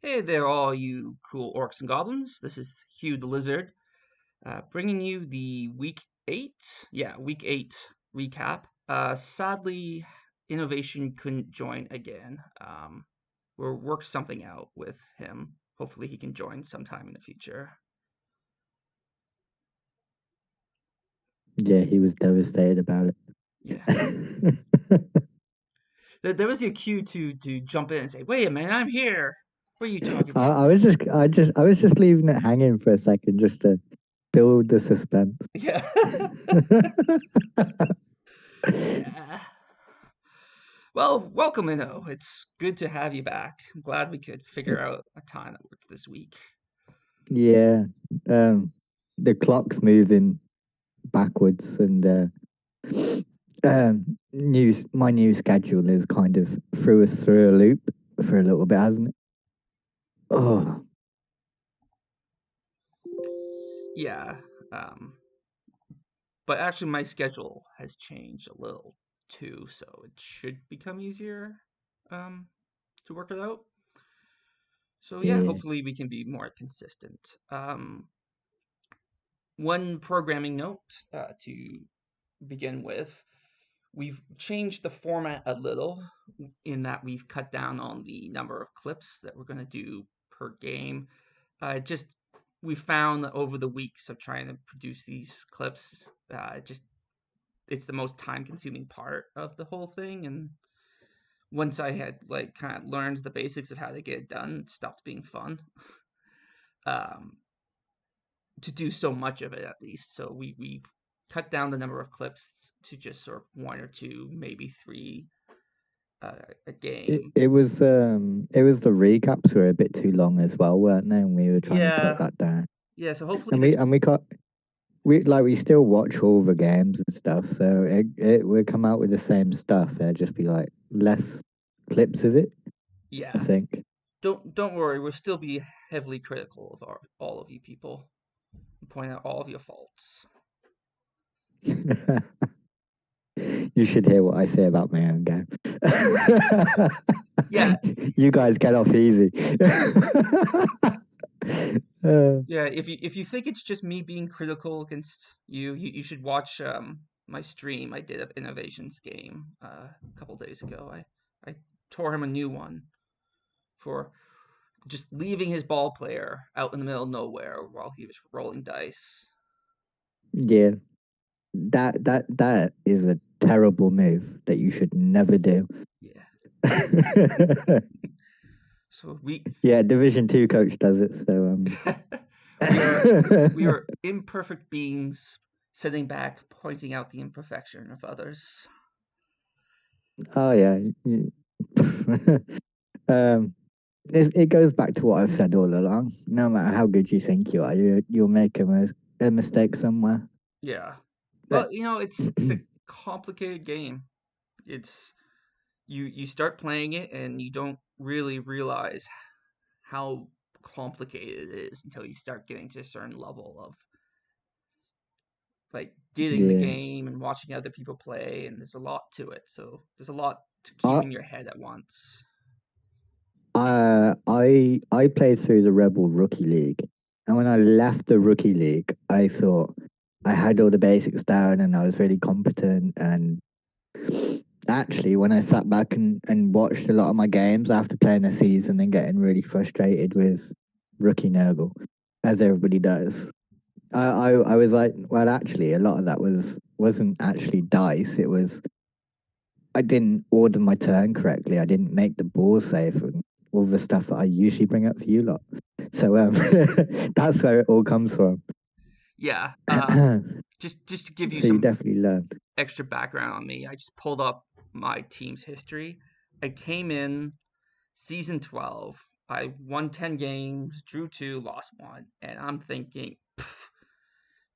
Hey there, all you cool orcs and goblins. This is Hugh the Lizard, bringing you the week 8 recap. Sadly, Innovation couldn't join again. We'll work something out with him. Hopefully, he can join sometime in the future. Yeah, he was devastated about Yeah, it. there was your cue to jump in and say, "Wait a minute, I'm here. What are you talking I, about?" I was just, I was just leaving it hanging for a second, just to build the suspense. Yeah, yeah. Well, welcome, Inno. It's good to have you back. I'm glad we could figure out a time that works this week. Yeah, um, the clock's moving backwards, and my new schedule has kind of threw us through a loop for a little bit, hasn't it? Oh, Yeah, um, but actually, my schedule has changed a little too, so it should become easier um, to work it out. So yeah, yeah, hopefully we can be more consistent. One programming note to begin with: we've changed the format a little in that we've cut down on the number of clips that we're going to do per game. Just we found that over the weeks of trying to produce these clips, just it's the most time consuming part of the whole thing. And once I had like kind of learned the basics of how to get it done, it stopped being fun um, to do so much of it at least. So we've cut down the number of clips to just sort of one or two, maybe three uh, a game. it was the recaps were a bit too long as well, weren't they? And we were trying to cut Yeah, that down, yeah. So hopefully and this. we cut we still watch all the games and stuff, so it will come out with the same stuff. There'll just be like less clips of it, I Yeah, think. don't worry. We'll still be heavily critical of all of you people and point out all of your faults. You should hear what I say about my own game. Yeah, You guys get off easy. uh, yeah. If you think it's just me being critical against you should watch my stream I did of Innovations game a couple days ago. I tore him a new one for just leaving his ball player out in the middle of nowhere while he was rolling dice. yeah, that is a terrible move that you should never do. Yeah. So we Yeah, Division Two coach does it. So we are we are imperfect beings sitting back pointing out the imperfection of others. oh yeah. um, it goes back to what I've said all along. No matter how good you think you are, you'll make a mistake somewhere. Yeah. But Well, it's a complicated game. It's you start playing it and you don't really realize how complicated it is until you start getting to a certain level of like getting the yeah, game and watching other people play, and there's a lot to it. So there's a lot to keep I in your head at once. I played through the Rebel Rookie League, and when I left the Rookie League, I thought I had all the basics down and I was really competent. And actually, when I sat back and watched a lot of my games after playing a season and getting really frustrated with Rookie Nurgle, as everybody does, I was like, well, actually, a lot of that wasn't actually dice. It was I didn't order my turn correctly. I didn't make the ball safe and all the stuff that I usually bring up for you lot. So that's where it all comes from. Yeah. Just to give you So you some definitely learned. extra background on me, I just pulled up my team's history. I came in season 12. I won 10 games, drew 2, lost 1, and I'm thinking,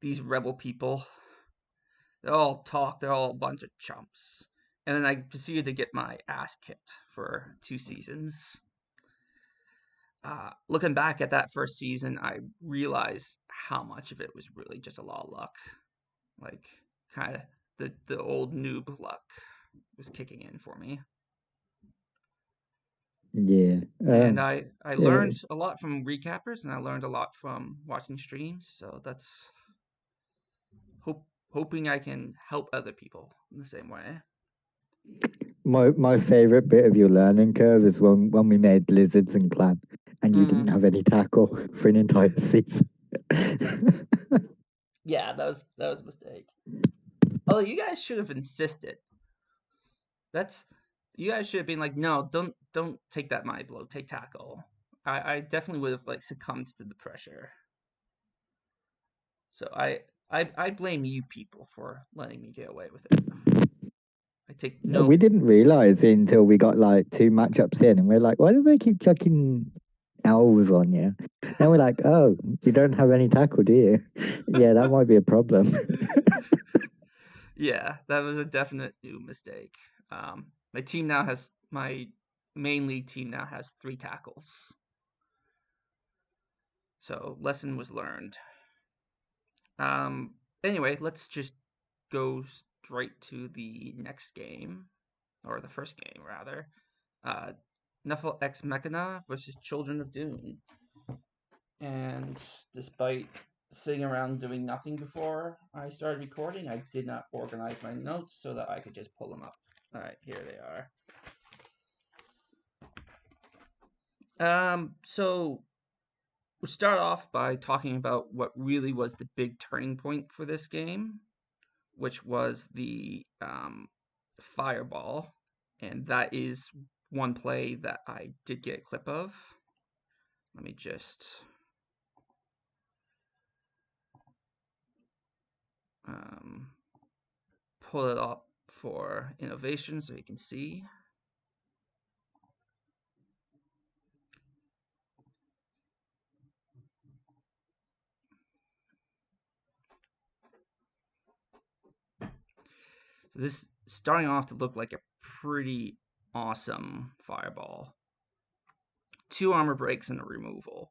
these rebel people, they all talk, they're all a bunch of chumps. And then I proceeded to get my ass kicked for 2 seasons. Looking back at that first season, I realized how much of it was really just a lot of luck. Like, kind of the old noob luck was kicking in for me. Yeah. And I Yeah. learned a lot from recappers, and I learned a lot from watching streams. So that's hoping I can help other people in the same way. My favorite bit of your learning curve is when we made lizards in clan, and you didn't have any tackle for an entire season. Yeah, that was a mistake. Although you guys should have insisted. That's you guys should have been like, no, don't take that mind blow, take tackle. I definitely would have like succumbed to the pressure. So I blame you people for letting me get away with it. I take no. We didn't realize until we got like 2 matchups in, and we're like, why do they keep chucking elves on you? Then we're like, oh, you don't have any tackle, do you? Yeah, that might be a problem. Yeah, that was a definite new mistake. My main league team now has 3 tackles. So lesson was learned. Anyway, let's just go straight to the next game, or the first game rather. Nuffle X Mechana versus Children of Dune. And despite sitting around doing nothing before I started recording, I did not organize my notes so that I could just pull them up. All right, here they are. So we'll start off by talking about what really was the big turning point for this game, which was the fireball, and that is one play that I did get a clip of. Let me just pull it up for innovation so you can see. So this is starting off to look like a pretty awesome fireball. 2 armor breaks and a removal.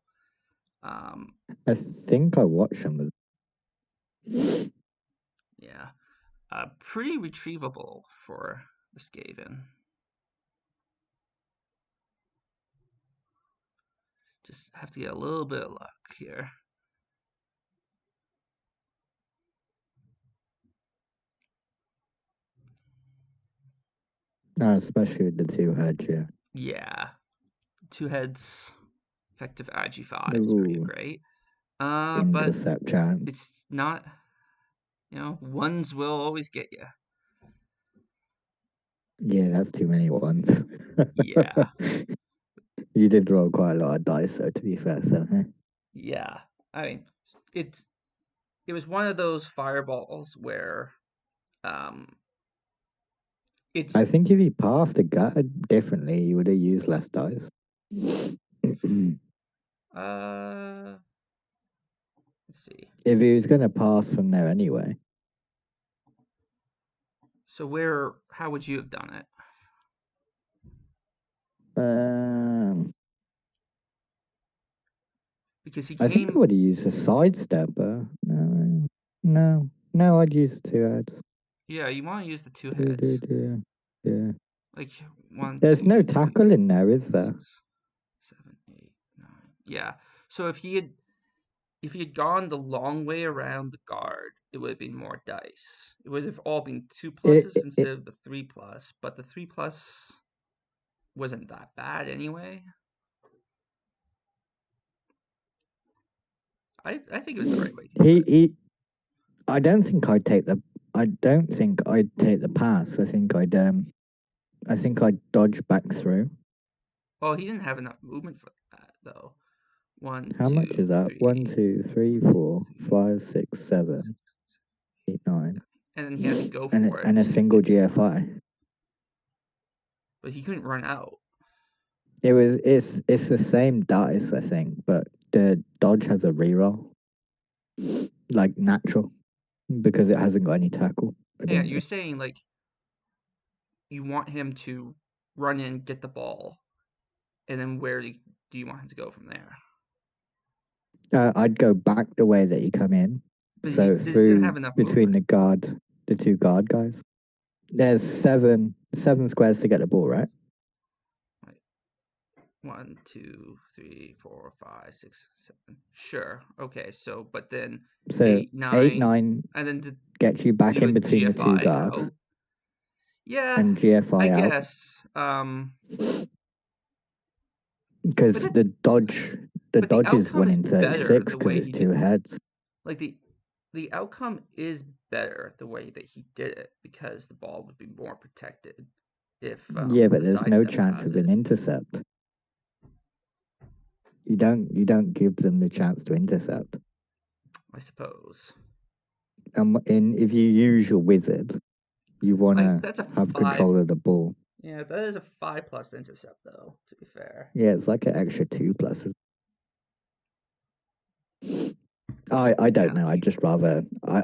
I think I watched them. Yeah. Pretty retrievable for the Skaven. Just have to get a little bit of luck here. No, especially with the 2 heads, yeah. Yeah. 2 heads, effective Agi5 is pretty great. But Intercept chance. it's not, ones will always get you. Yeah, that's too many ones. Yeah. You did roll quite a lot of dice, though, to be fair, so. Yeah. I mean, it was one of those fireballs where it's I think if you pathed the guard differently, you would have used less dice. let's see. If he was going to pass from there anyway. So how would you have done it? Because he I think I would have used a sidestep, but no, I'd use the 2 heads. Yeah, you want to use the 2 heads. Yeah. Like 1, There's 2, no 3, tackle in there, is there? 6, 7, 8, 9. Yeah. So if he had gone the long way around the guard, it would have been more dice. It would have all been 2 pluses instead of the 3 plus, but the 3 plus wasn't that bad anyway. I think it was the right way to do it. I don't think I'd take the pass. I think I'd dodge back through. Well, he didn't have enough movement for that though. How much is that? 1, 2, 3, 4, 5, 6, 7, 8, 9. And then he had to go for it. And a single GFI. But he couldn't run out. It's the same dice, I think, but the dodge has a reroll. Like natural. Because it hasn't got any tackle. Yeah, you're saying like you want him to run in, get the ball, and then where do you want him to go from there? I'd go back the way that you come in. But so he through didn't have enough between movement. the 2 guard guys. There's seven squares to get the ball, right? 1, 2, 3, 4, 5, 6, 7. Sure. Okay. So, but then So 8, eight 9, nine and then gets you back do in a between the two GFI guards out. Yeah, and I GFI out guess. But because that, the but the dodge is outcome 1 is in better 36 the because way it's he two did. heads. Like the outcome is better the way that he did it because the ball would be more protected if Yeah, but the there's no sidestepper chance has of an it. intercept. You don't give them the chance to intercept. I suppose. And if you use your wizard, you want Like to that's a have 5. control of the ball. Yeah, that is a 5 plus intercept though. To be fair. Yeah, it's like an extra 2 pluses. I don't Yeah. know.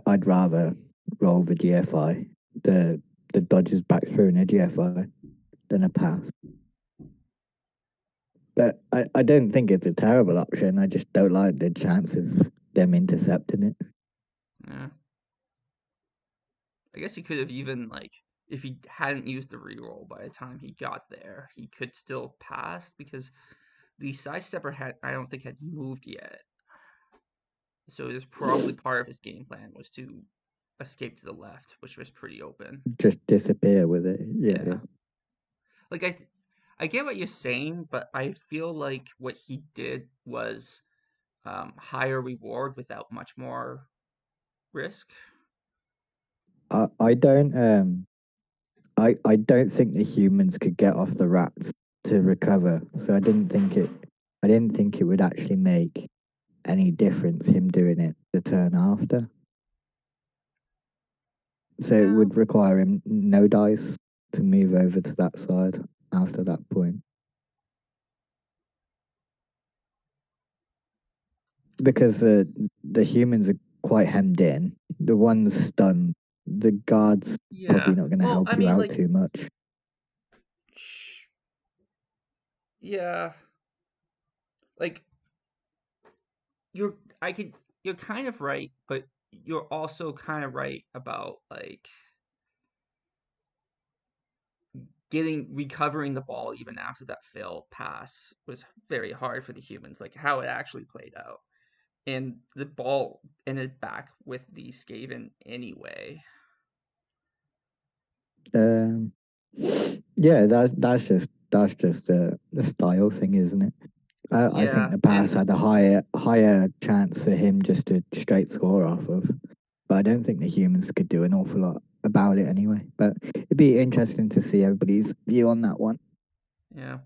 I'd rather roll the GFI, the dodges back through in a GFI than a pass. But I don't think it's a terrible option. I just don't like the chance of them intercepting it. Yeah. I guess he could have even like if he hadn't used the reroll by the time he got there, he could still pass because the sidestepper had I don't think had moved yet. So there's probably part of his game plan was to escape to the left, which was pretty open. Just disappear with it. Yeah, yeah. Yeah. Like I get what you're saying, but I feel like what he did was higher reward without much more risk. I don't I don't think the humans could get off the rats to recover. So I didn't think it would actually make any difference him doing it the turn after. So it No. would require him no dice to move over to that side after that point. Because the humans are quite hemmed in. The ones stunned. The guards probably Yeah. not going to Well, I help you mean, out like, too much. yeah, like you're, I could, you're kind of right, but you're also kind of right about like recovering the ball even after that failed pass was very hard for the humans, like how it actually played out. And the ball ended back with the Skaven anyway. Um, yeah, that's just a style thing, isn't it? I think Yeah, the pass and had a higher chance for him just to straight score off of, but I don't think the humans could do an awful lot about it anyway. But it'd be interesting to see everybody's view on that one. yeah,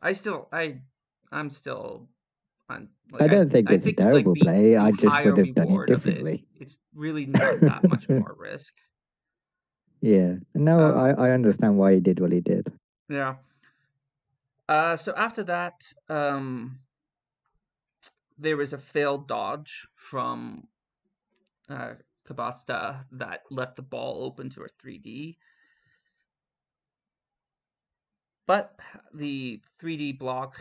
I still, I'm still on. I Like don't think I it's a think like terrible play. the I just higher would have done it reward of it, differently. it's really not that much more risk. Yeah. No, Um, I understand why he did what he did. yeah. So after that, there was a failed dodge from uh, Kabasta that left the ball open to a 3D. But the 3D block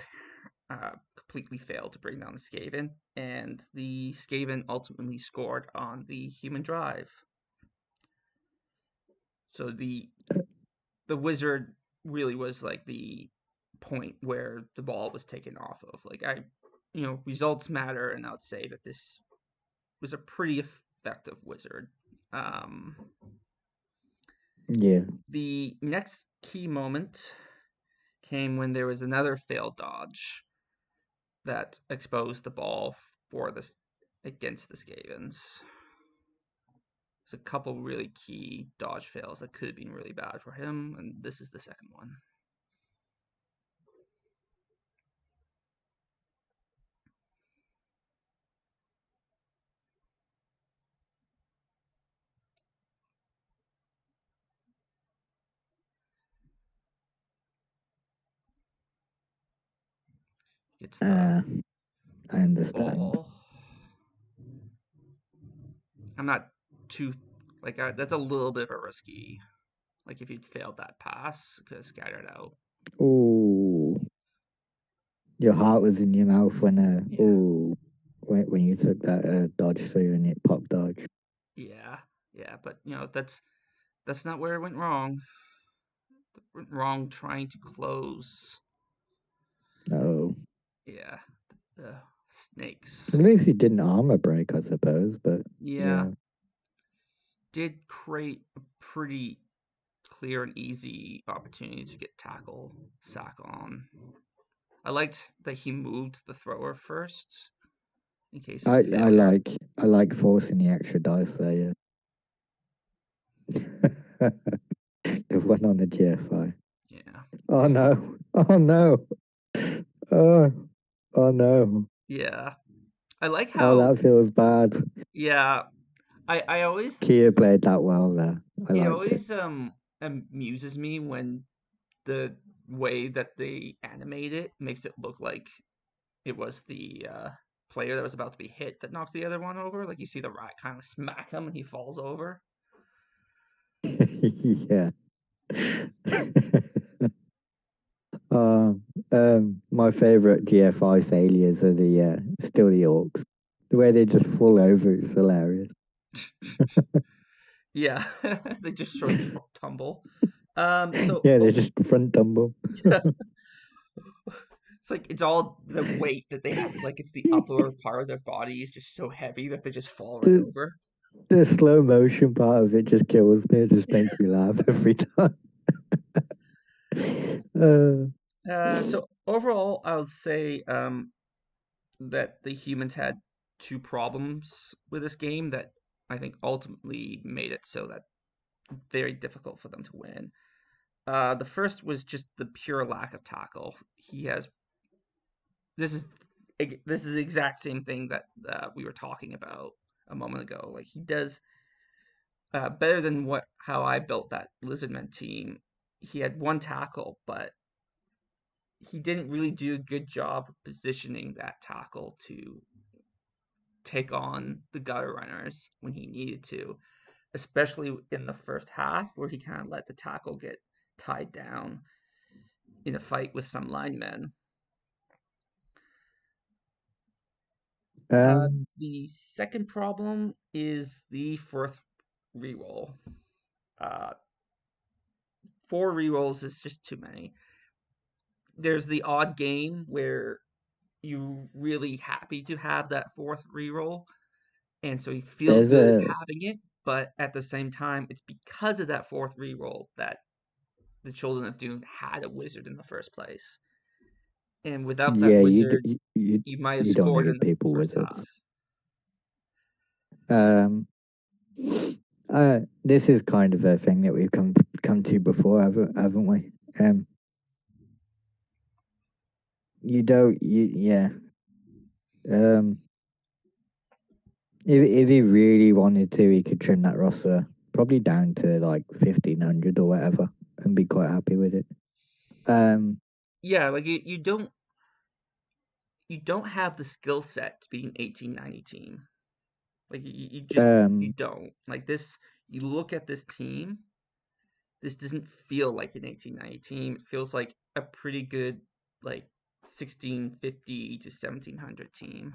completely failed to bring down the Skaven, and the Skaven ultimately scored on the human drive. So the wizard really was like the point where the ball was taken off of. Like results matter, and I would say that this was a pretty effective wizard. Um, Yeah. the next key moment came when there was another failed dodge that exposed the ball for this against the Skavens. There's a couple really key dodge fails that could have been really bad for him, and this is the second one. It's the Uh, I understand. ball. I'm not too like that's a little bit of a risky. Like if you'd failed that pass, could have scattered out. Oh, your heart was in your mouth when Yeah, when you took that dodge through and it popped dodge. yeah, yeah. But that's not where it went wrong. It went wrong trying to close. Oh, Yeah, the snakes. at least he didn't armor break, I suppose. But Yeah, yeah, did create a pretty clear and easy opportunity to get tackle sack on. I liked that he moved the thrower first in case of I a I failure. like I like forcing the extra dice there. Yeah, they've went on the GFI. Yeah. Oh no! Oh no! Oh oh no! Yeah. I like Oh, how, that feels bad. yeah, I always, Kia played that well there. I it liked it. always amuses me when the way that they animate it makes it look like it was the player that was about to be hit that knocks the other one over. Like you see the rat kind of smack him and he falls over. Yeah. Uh, my favorite GFI failures are the still the orcs. The way they just fall over is hilarious. Yeah, they just sort of tumble. So Yeah, they just front tumble. it's like it's all the weight that they have. Like it's the upper part of their body is just so heavy that they just fall right the over. the slow motion part of it just kills me. It just makes me laugh every time. Uh, So overall, I would say that the humans had two problems with this game that I think ultimately made it so that very difficult for them to win. The first was just the pure lack of tackle. He has this is this is the exact same thing that we were talking about a moment ago. Like he does better than what how I built that Lizardman team. He had one tackle, but he didn't really do a good job of positioning that tackle to take on the gutter runners when he needed to, especially in the first half where he kind of let the tackle get tied down in a fight with some linemen. um, The second problem is the fourth reroll. Uh, four rerolls is just too many. There's the odd game where you really happy to have that fourth reroll, and so you feel there's good a having it. But at the same time, it's because of that fourth reroll that the Children of Dune had a wizard in the first place. And without that yeah. wizard, You you might have you don't scored in need the people first with it. half. Um, this is kind of a thing that we've come to before, haven't we? You don't you yeah. Um, if he really wanted to, he could trim that roster probably down to like 1,500 or whatever, and be quite happy with it. Um, Yeah, like you don't have the skill set to be an 1890 team. Like you just you um, don't. Like this you look at this team, this doesn't feel like an 1890 team. It feels like a pretty good like 1650 to 1700 team.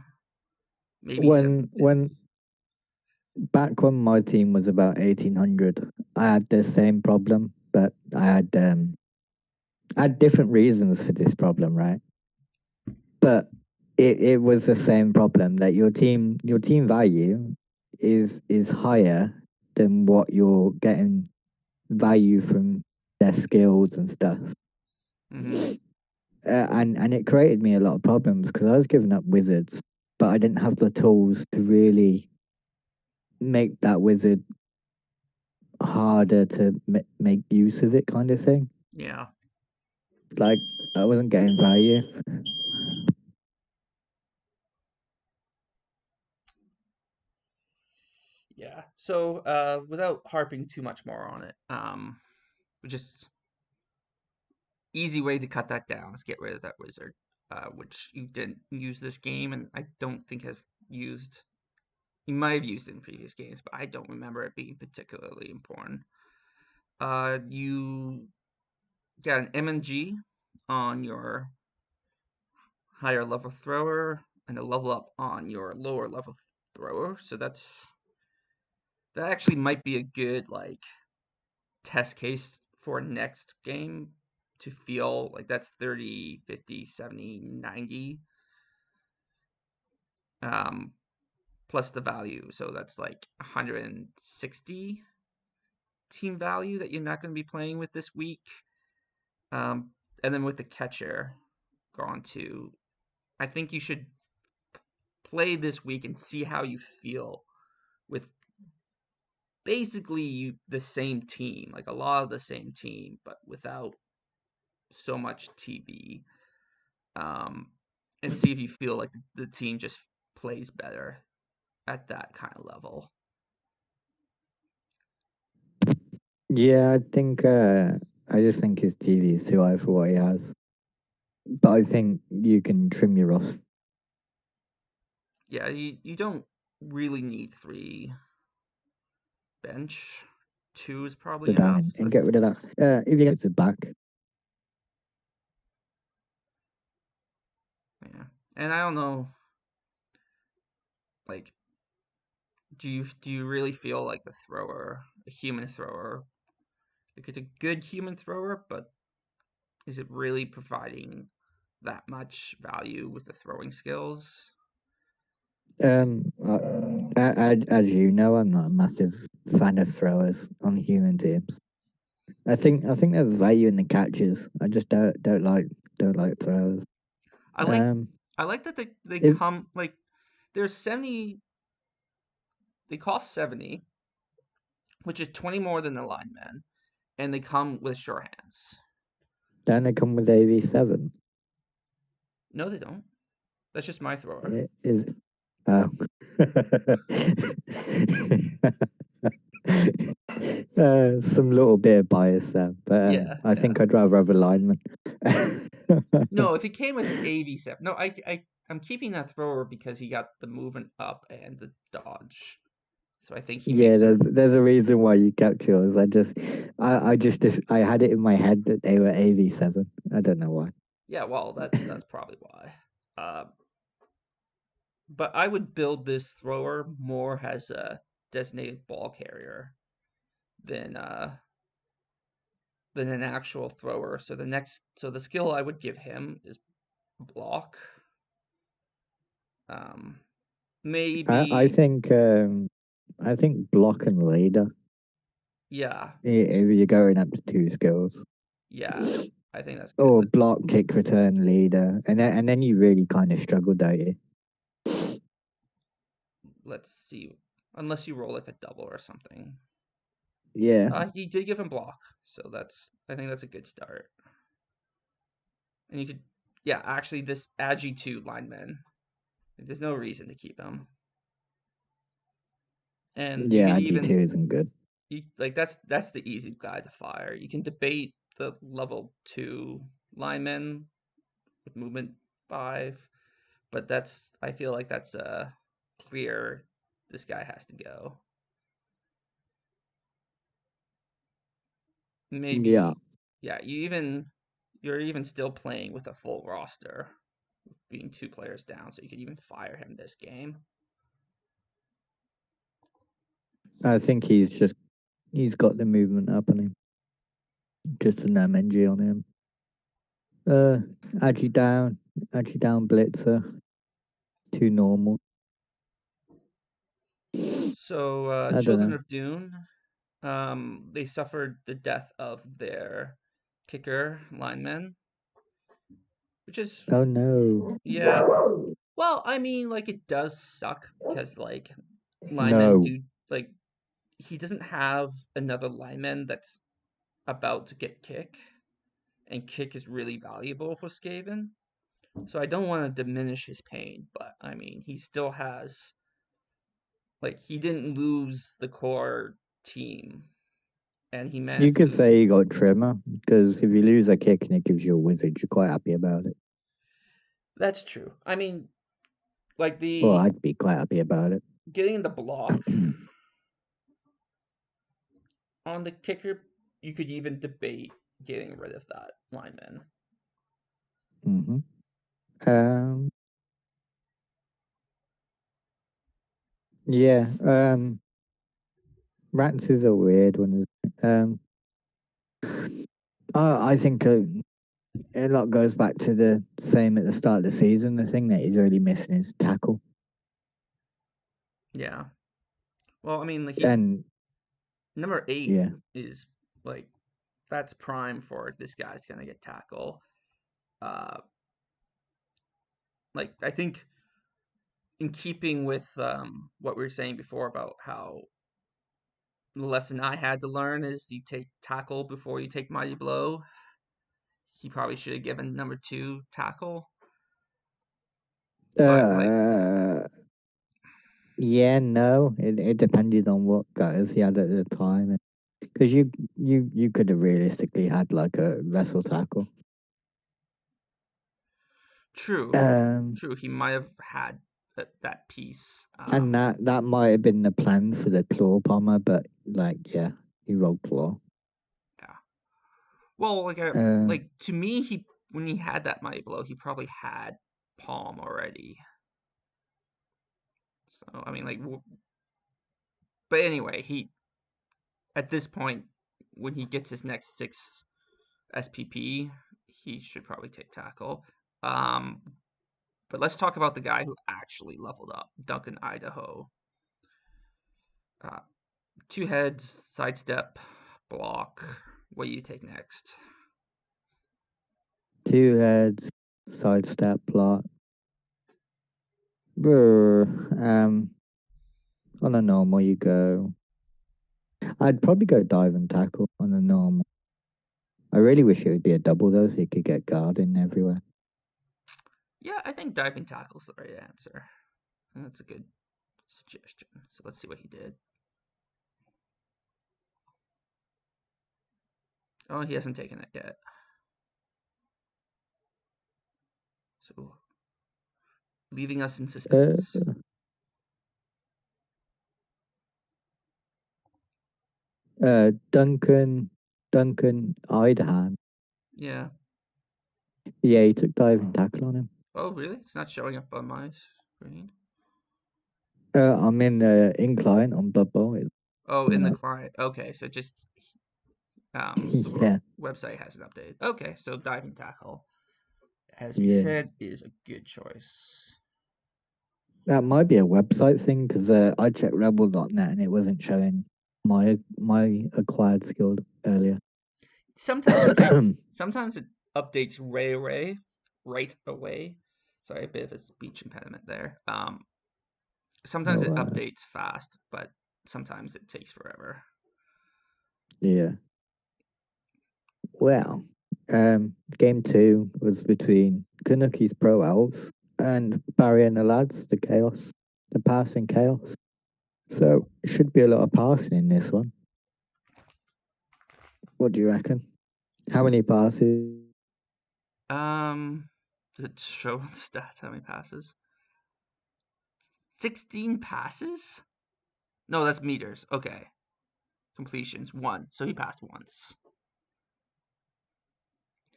Maybe when 1750. back when my team was about 1,800, I had the same problem, but I had different reasons for this problem, right? But it was the same problem that your team value is higher than what you're getting value from their skills and stuff. Mhm. And it created me a lot of problems because I was giving up wizards, but I didn't have the tools to really make that wizard harder to make use of it, kind of thing. Yeah. Like I wasn't getting value. Yeah. So, without harping too much more on it, just easy way to cut that down is get rid of that wizard, which you didn't use this game, and I don't think have used. You might have used it in previous games, but I don't remember it being particularly important. You get an MNG on your higher level thrower and a level up on your lower level thrower. So that actually might be a good like test case for next game to feel like that's 30, 50, 70, 90 um, plus the value. So that's like 160 team value that you're not going to be playing with this week. Um, and then with the catcher gone to, I think you should play this week and see how you feel with basically the same team, like a lot of the same team, but without so much TV. Um, and see if you feel like the team just plays better at that kind of level. Yeah, I think I just think his TV is too high for what he has. But I think you can trim your roster Yeah, you don't really need three bench. Two is probably down enough. and get rid of that. If you get it back, Yeah, and I don't know, like, do you really feel like the thrower, a human thrower, like it's a good human thrower, but is it really providing that much value with the throwing skills? as you know, I'm not a massive fan of throwers on human teams. I think there's value in the catches. I just don't like throwers. I like Um, I like that they if come like there's 70, they cost 70, which is 20 more than the lineman, and they come with sure hands. don't they come with AV7? No, they don't. That's just my thrower. Is oh. Some little bit of bias there, but Yeah, I yeah. think I'd rather have a lineman. No, if it came with AV7, no, I'm keeping that thrower because he got the movement up and the dodge. So I think he Yeah, makes a there's a reason why you kept yours. I had it in my head that they were AV7. I don't know why. yeah. Well, that's probably why. But I would build this thrower more as a designated ball carrier than than an actual thrower. So the skill I would give him is block. Um, I I maybe think um I think block and leader. yeah, If you're going up to two skills, yeah. I think that's good. or block, kick, return, leader, and then you really kind of struggle, don't you? Let's see. Unless you roll like a double or something. Yeah, He did give him block, so I think that's a good start. And you could, yeah, actually, this Agi 2 lineman, there's no reason to keep him. And you could yeah. G2 even, isn't good. like, that's the easy guy to fire. You can debate the level 2 lineman with movement 5, but I feel like that's clear. This guy has to go. Yeah, Maybe, yeah, you're even still playing with a full roster, being 2 players down, so you could even fire him this game. I think he's got the movement up on him. Just an MNG on him. Uh, Agi down, blitzer, too normal. So, I don't Children know. of Dune, they suffered the death of their kicker lineman, which is, Oh no, yeah. Well, I mean, like, it does suck because, like, linemen no. do, like, he doesn't have another lineman that's about to get kick, and kick is really valuable for Skaven. So I don't want to diminish his pain, but I mean, he still has, like, he didn't lose the core team, and he You managed could to. say you got trimmer because if you lose a kick and it gives you a wizard, you're quite happy about it. That's true. I mean, like Well, the I'd be quite happy about it. getting the block on the kicker, you could even debate getting rid of that lineman. hmm Um, yeah. Rats is a weird one. I think a lot goes back to the same at the start of the season. The thing that he's really missing is tackle. Yeah. Well, I mean, like And number 8 yeah, is like that's prime for this guy's gonna get tackle. Uh, like I think in keeping with what we were saying before about how the lesson I had to learn is you take tackle before you take mighty blow. He probably should have given number 2 tackle, but like uh, yeah, no, it depended on what guys he had at the time. Because you could have realistically had like a wrestle tackle. true, Um, true. He might have had that piece. and that might have been the plan for the claw bomber, but like yeah, he rolled claw. Yeah. Well, Uh, like to me, he when he had that mighty blow, he probably had palm already. So I mean, like, but anyway, he at this point when he gets his next 6 SPP, he should probably take tackle. Um, but let's talk about the guy who actually leveled up, Duncan Idaho. Uh, 2 heads, sidestep, block. What do you take next? 2 heads, sidestep block. Brr, on a normal you go. I'd probably go dive and tackle on a normal. I really wish it would be a double though, so you could get guard in everywhere. Yeah, I think diving tackle's the right answer. That's a good suggestion. So let's see what he did. Oh, he hasn't taken it yet. So leaving us in Uh, suspense. Duncan Idahan. Yeah. Yeah, he took diving tackle on him. Oh, really? It's not showing up on my screen. I'm in the incline on Blood Bowl. It's Oh, in coming the up. client. Okay, so just the Yeah, website hasn't updated. Okay, so diving tackle, as we yeah. said, is a good choice. That might be a website thing because I checked Rebel.net and it wasn't showing my acquired skill earlier. Sometimes it takes. Sometimes it updates right away. Sorry, a bit of a speech impediment there. Sometimes Oh, it updates fast, but sometimes it takes forever. yeah. Well, game 2 was between Kanuki's Pro Elves and Barry and the lads, the passing chaos. So it should be a lot of passing in this one. What do you reckon? How many passes? Does it show on stats how many passes? 16 passes? No, that's meters. Okay. Completions, 1. So he passed once.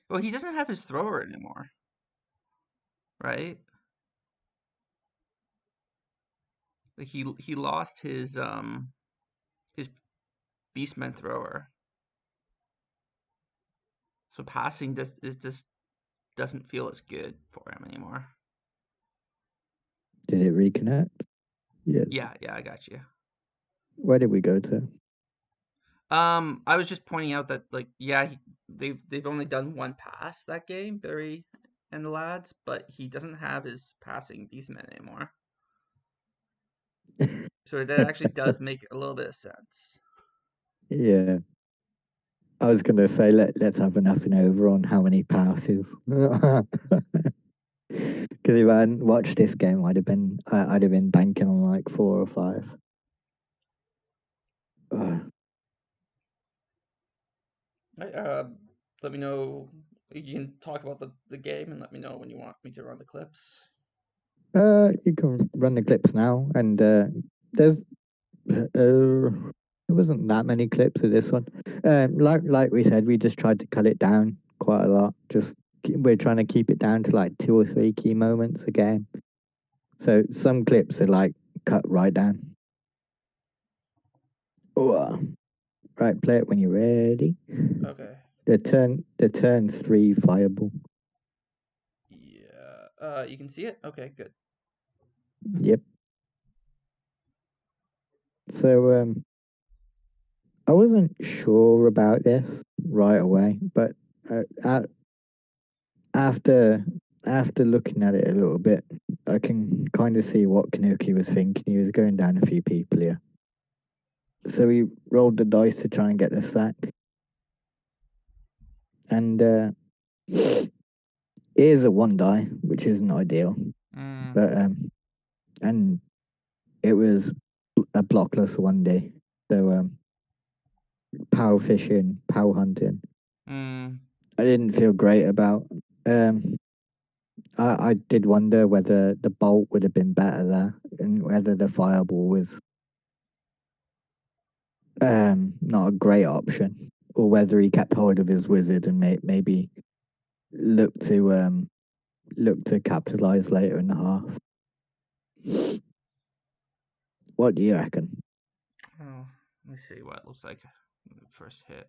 Well, he doesn't have his thrower anymore, right? Like he lost his beastman thrower. So passing just doesn't feel as good for him anymore. Did it reconnect? Yes. Yeah, I got you. Where did we go to? I was just pointing out that like yeah, they've only done one pass that game, Barry and the lads, but he doesn't have his passing beastman anymore. So that actually does make a little bit of sense. Yeah. I was gonna say let's have a nothing over on how many passes. Because if I hadn't watched this game, I'd have been banking on like 4 or 5. Right, let me know. You can talk about the game and let me know when you want me to run the clips. You can run the clips now, and there's there wasn't that many clips of this one. Like we said, we just tried to cut it down quite a lot. Just we're trying to keep it down to like 2 or 3 key moments a game. So some clips are like cut right down. Oh, right, play it when you're ready. Okay. The turn 3 fireball. Yeah. You can see it? Okay, good. Yep. So I wasn't sure about this right away, but after after looking at it a little bit, I can kind of see what Kanuki was thinking. He was going down a few people here. So he rolled the dice to try and get the sack. And here's a 1 die, which isn't ideal. But and it was a blockless 1D. So power fishing, power hunting. I didn't feel great about. I did wonder whether the bolt would have been better there, and whether the fireball was not a great option, or whether he kept hold of his wizard and maybe look to capitalize later in the half. What do you reckon? Oh, let me see what it looks like. First hit.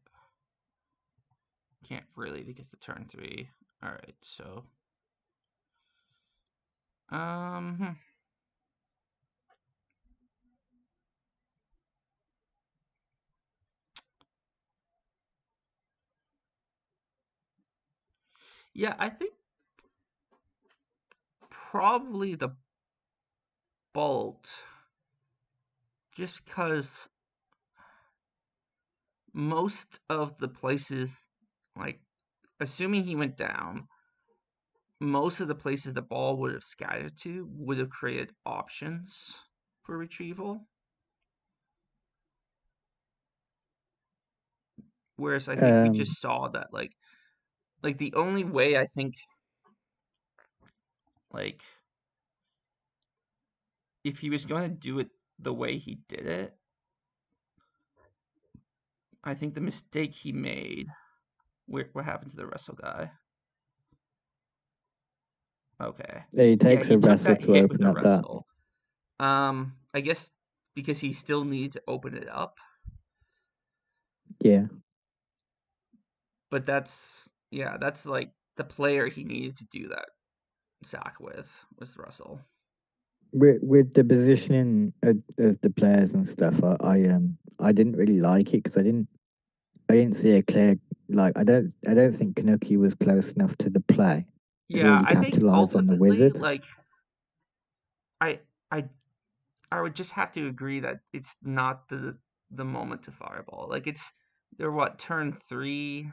Can't really because the turn 3. All right, so yeah, I think probably the bolt, just because most of the places, like assuming he went down, most of the places the ball would have scattered to would have created options for retrieval. Whereas I think we just saw that like the only way I think like if he was going to do it the way he did it, I think the mistake he made. What happened to the wrestle guy? Okay. He Yeah, takes he a took wrestle that to hit with open the up that. wrestle. I guess because he still needs to open it up. Yeah. But that's like the player he needed to do that sack with was Russell. With the positioning of the players and stuff, I didn't really like it because I didn't see a clear, like I don't think Kanuki was close enough to the play to Yeah, really I think capitalize on the ultimately, wizard. like I I I would just have to agree that it's not the moment to fireball. Like they're what, turn 3.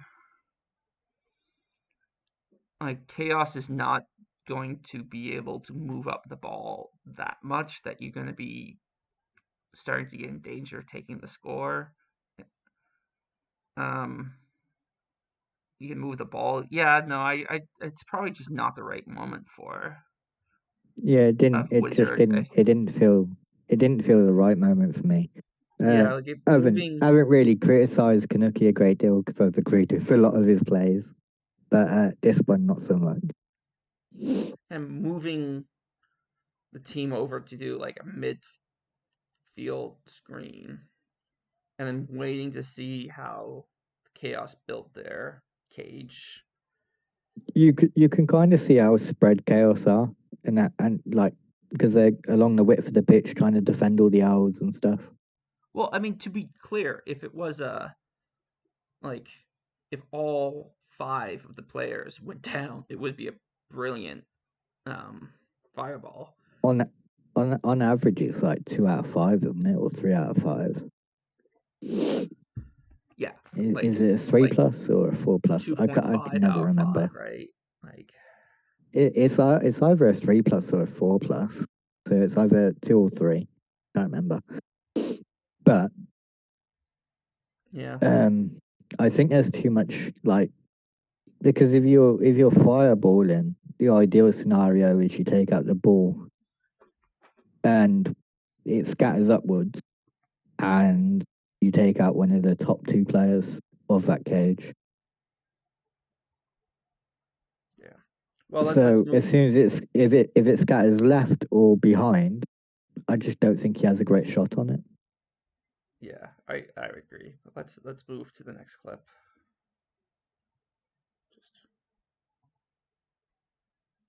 Like chaos is not going to be able to move up the ball that much that you're going to be starting to get in danger of taking the score. Um, you can move the ball. Yeah, no, it's probably just not the right moment for Yeah, a it just wizard. didn't feel the right moment for me. Yeah, like I haven't really criticized Kanuki a great deal because I've agreed with a lot of his plays, but this one not so much. and moving the team over to do like a midfield screen, and then waiting to see how chaos built their cage. You can kind of see how spread chaos are, and like because they're along the width of the pitch trying to defend all the owls and stuff. Well, I mean, to be clear, if it was like if all 5 of the players went down, it would be a brilliant fireball. On average, it's like 2 out of 5, isn't it, or 3 out of 5? Yeah, Is it a 3 plus or a 4 plus? I 2.5 can never out of 5, remember. right? Like It's either a 3 plus or a 4 plus. So it's either 2 or 3. Can't remember. But yeah. I think there's too much like because if you're fireballing, the ideal scenario is you take out the ball and it scatters upwards, and you take out one of the top 2 players of that cage. Yeah. Well, let's So as move. soon as if it scatters left or behind, I just don't think he has a great shot on it. Yeah, I agree. Let's move to the next clip.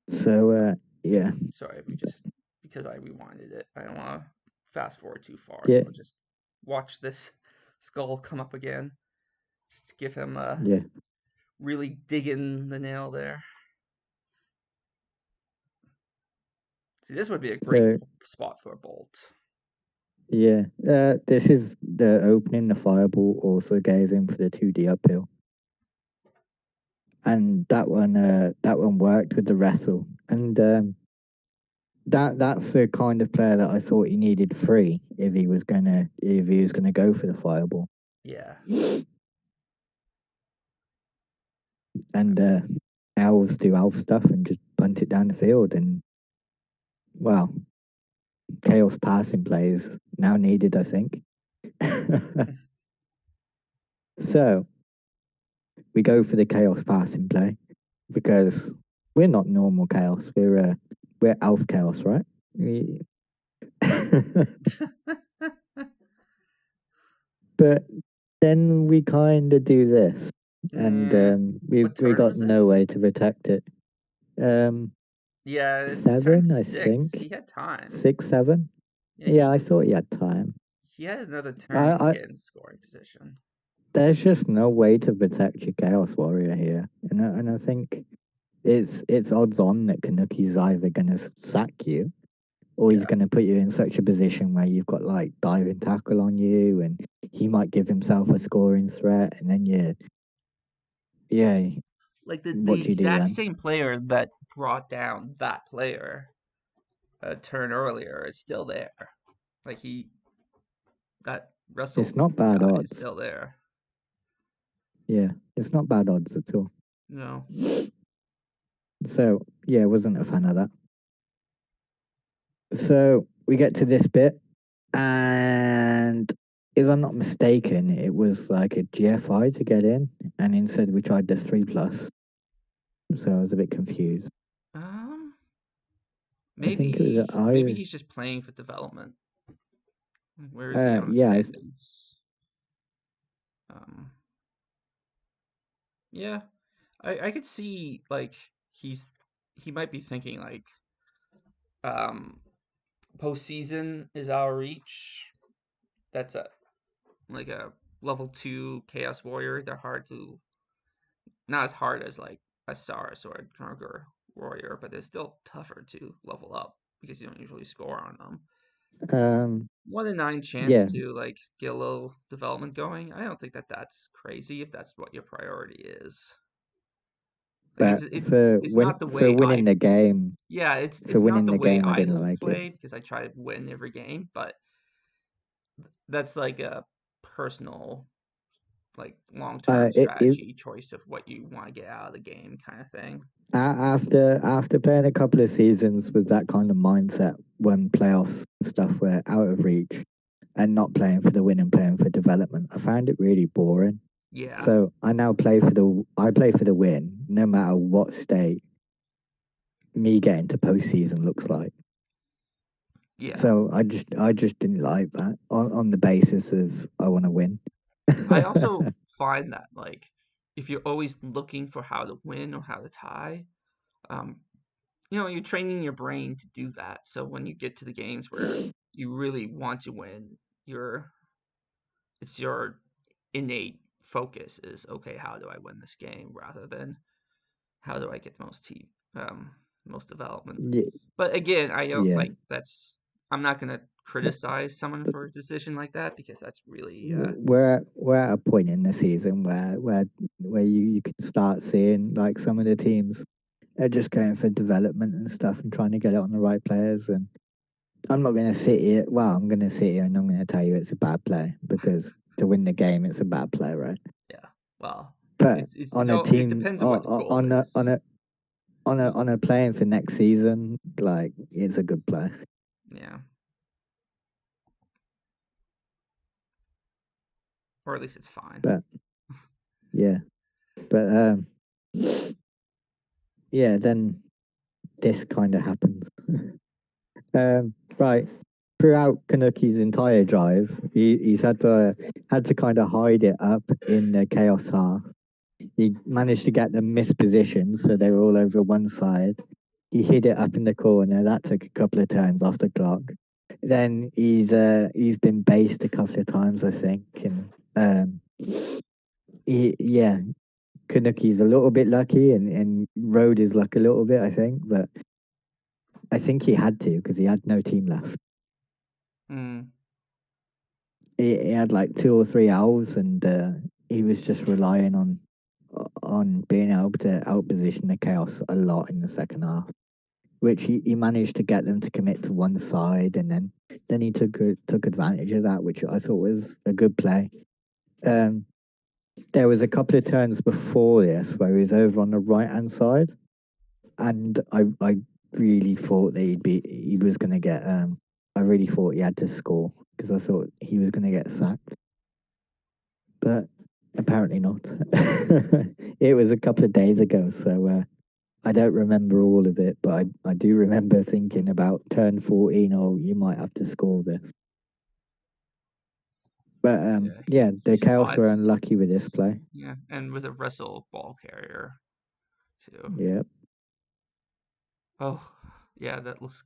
Yeah, Sorry, because I rewinded it. I don't want to fast forward too far, so yeah, I'll just watch this skull come up again. Just to give him yeah. really digging the nail there. See, this would be a great So spot for a bolt. yeah, this is the opening the fireball also gave him for the 2D uphill, and that one worked with the wrestle, and that's the kind of player that I thought he needed three if he was gonna go for the fireball, Yeah. and elves do elf stuff and just punt it down the field, and well, chaos passing plays now needed, I think. So we go for the chaos passing play because we're not normal chaos. We're elf chaos, right? But then we kind of do this, and Yeah. What we turn got was it? no way to protect it. Um, Yeah, it's turn 7, I 6. think. He had time. 6, 7. Yeah, Yeah, I thought he had time. he had another turn to I get in scoring position. There's just no way to protect your chaos warrior here, and I think it's odds on that Kanuki's either gonna sack you or he's Yeah. going to put you in such a position where you've got like diving tackle on you, and he might give himself a scoring threat, and then yeah, Like the what do you do exact then? same player that brought down that player a turn earlier is still there. Like that It's Russell not bad guy is odds. still there. Yeah, it's not bad odds at all. No. So yeah, wasn't a fan of that. So we get to this bit, and if I'm not mistaken, it was like a GFI to get in, and instead we tried the 3+. So I was a bit confused. Um, I think it was maybe I. he's just playing for development. Where is he on the Yeah, standings? Um, yeah, I could see like he might be thinking like um postseason is our reach. That's a like a level 2 Chaos Warrior. They're hard to not as hard as like a Saurus or a Grunker Warrior, but they're still tougher to level up because you don't usually score on them. um, 1 in 9 chance yeah, to like get a little development going. I don't think that that's crazy if that's what your priority is. Like but it's not the for way I winning the game, yeah, it's not the way I I didn't like it. play because I try to win every game, but that's like a personal like long-term It strategy choice of what you want to get out of the game kind of thing. after playing a couple of seasons with that kind of mindset when playoffs and stuff were out of reach, and not playing for the win and playing for development, I found it really boring. Yeah. So I play for the win, no matter what state me getting to postseason looks like. Yeah. So I just didn't like that on the basis of I want to win. I also find that like if you're always looking for how to win or how to tie, um, you're training your brain to do that. So when you get to the games where you really want to win, it's your innate focus is okay, how do I win this game rather than how do I get the most development. Yeah, But again, I don't yeah. like that's I'm not gonna criticize someone for a decision like that because that's really We're at a point in the season where you can start seeing like some of the teams are just going for development and stuff and trying to get it on the right players. And I'm not going to sit here. Well, I'm going to sit here and I'm going to tell you it's a bad play because to win the game, it's a bad play, right? yeah. Well, But on a it team depends on what the goal on is. on a playing for next season, like it's a good play. Yeah. Or at least it's fine. But yeah, but yeah, then this kind of happens. Right. Throughout Kanuki's entire drive, he's had to kind of hide it up in the chaos half. He managed to get them mispositioned, so they were all over one side. he hit it up in the corner. That took a couple of turns off the clock. Then he's been based a couple of times, I think, and yeah, Kanuki's a little bit lucky and rode his luck a little bit, I think, but I think he had to because he had no team left. Mm. He had like 2 or 3 hours, and he was just relying on being able to outposition the Chaos a lot in the second half, which he managed to get them to commit to one side, and then he took advantage of that, which I thought was a good play. There was a couple of turns before this where he was over on the right hand side, and I really thought that he was going to get I really thought he had to score because I thought he was going to get sacked, but apparently not. It was a couple of days ago, so I don't remember all of it, but I do remember thinking about turn 14. Oh, you might have to score this. But He the Chaos were survives. unlucky with this play. Yeah, and with a wrestle ball carrier too. Yeah. Oh, yeah, that looks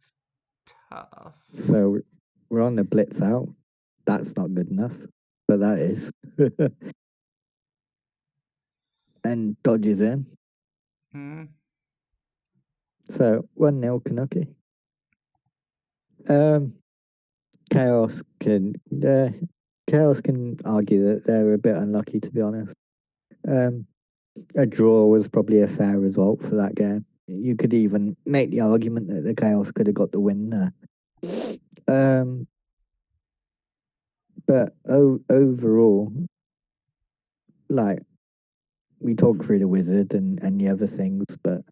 tough. So we're on the blitz out. That's not good enough, but that is. And dodges in. Mm. So 1-0 Kanuki. Chaos can Chaos can argue that they were a bit unlucky, to be honest. A draw was probably a fair result for that game. You could even make the argument that the Chaos could have got the win there. But overall, like, we talked through the Wizard and the other things, but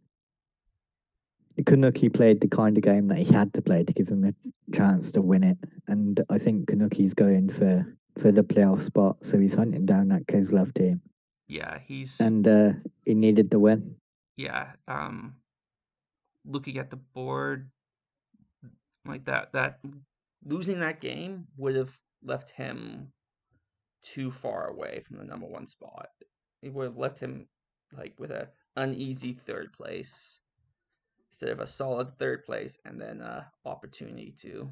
Kanuki played the kind of game that he had to play to give him a chance to win it. And I think Kanuki's going for the playoff spot, so he's hunting down that Kezlov team. Yeah, and he needed the win. Yeah, looking at the board like that losing that game would have left him too far away from the number one spot. It would have left him like with a uneasy third place instead of a solid third place and then opportunity to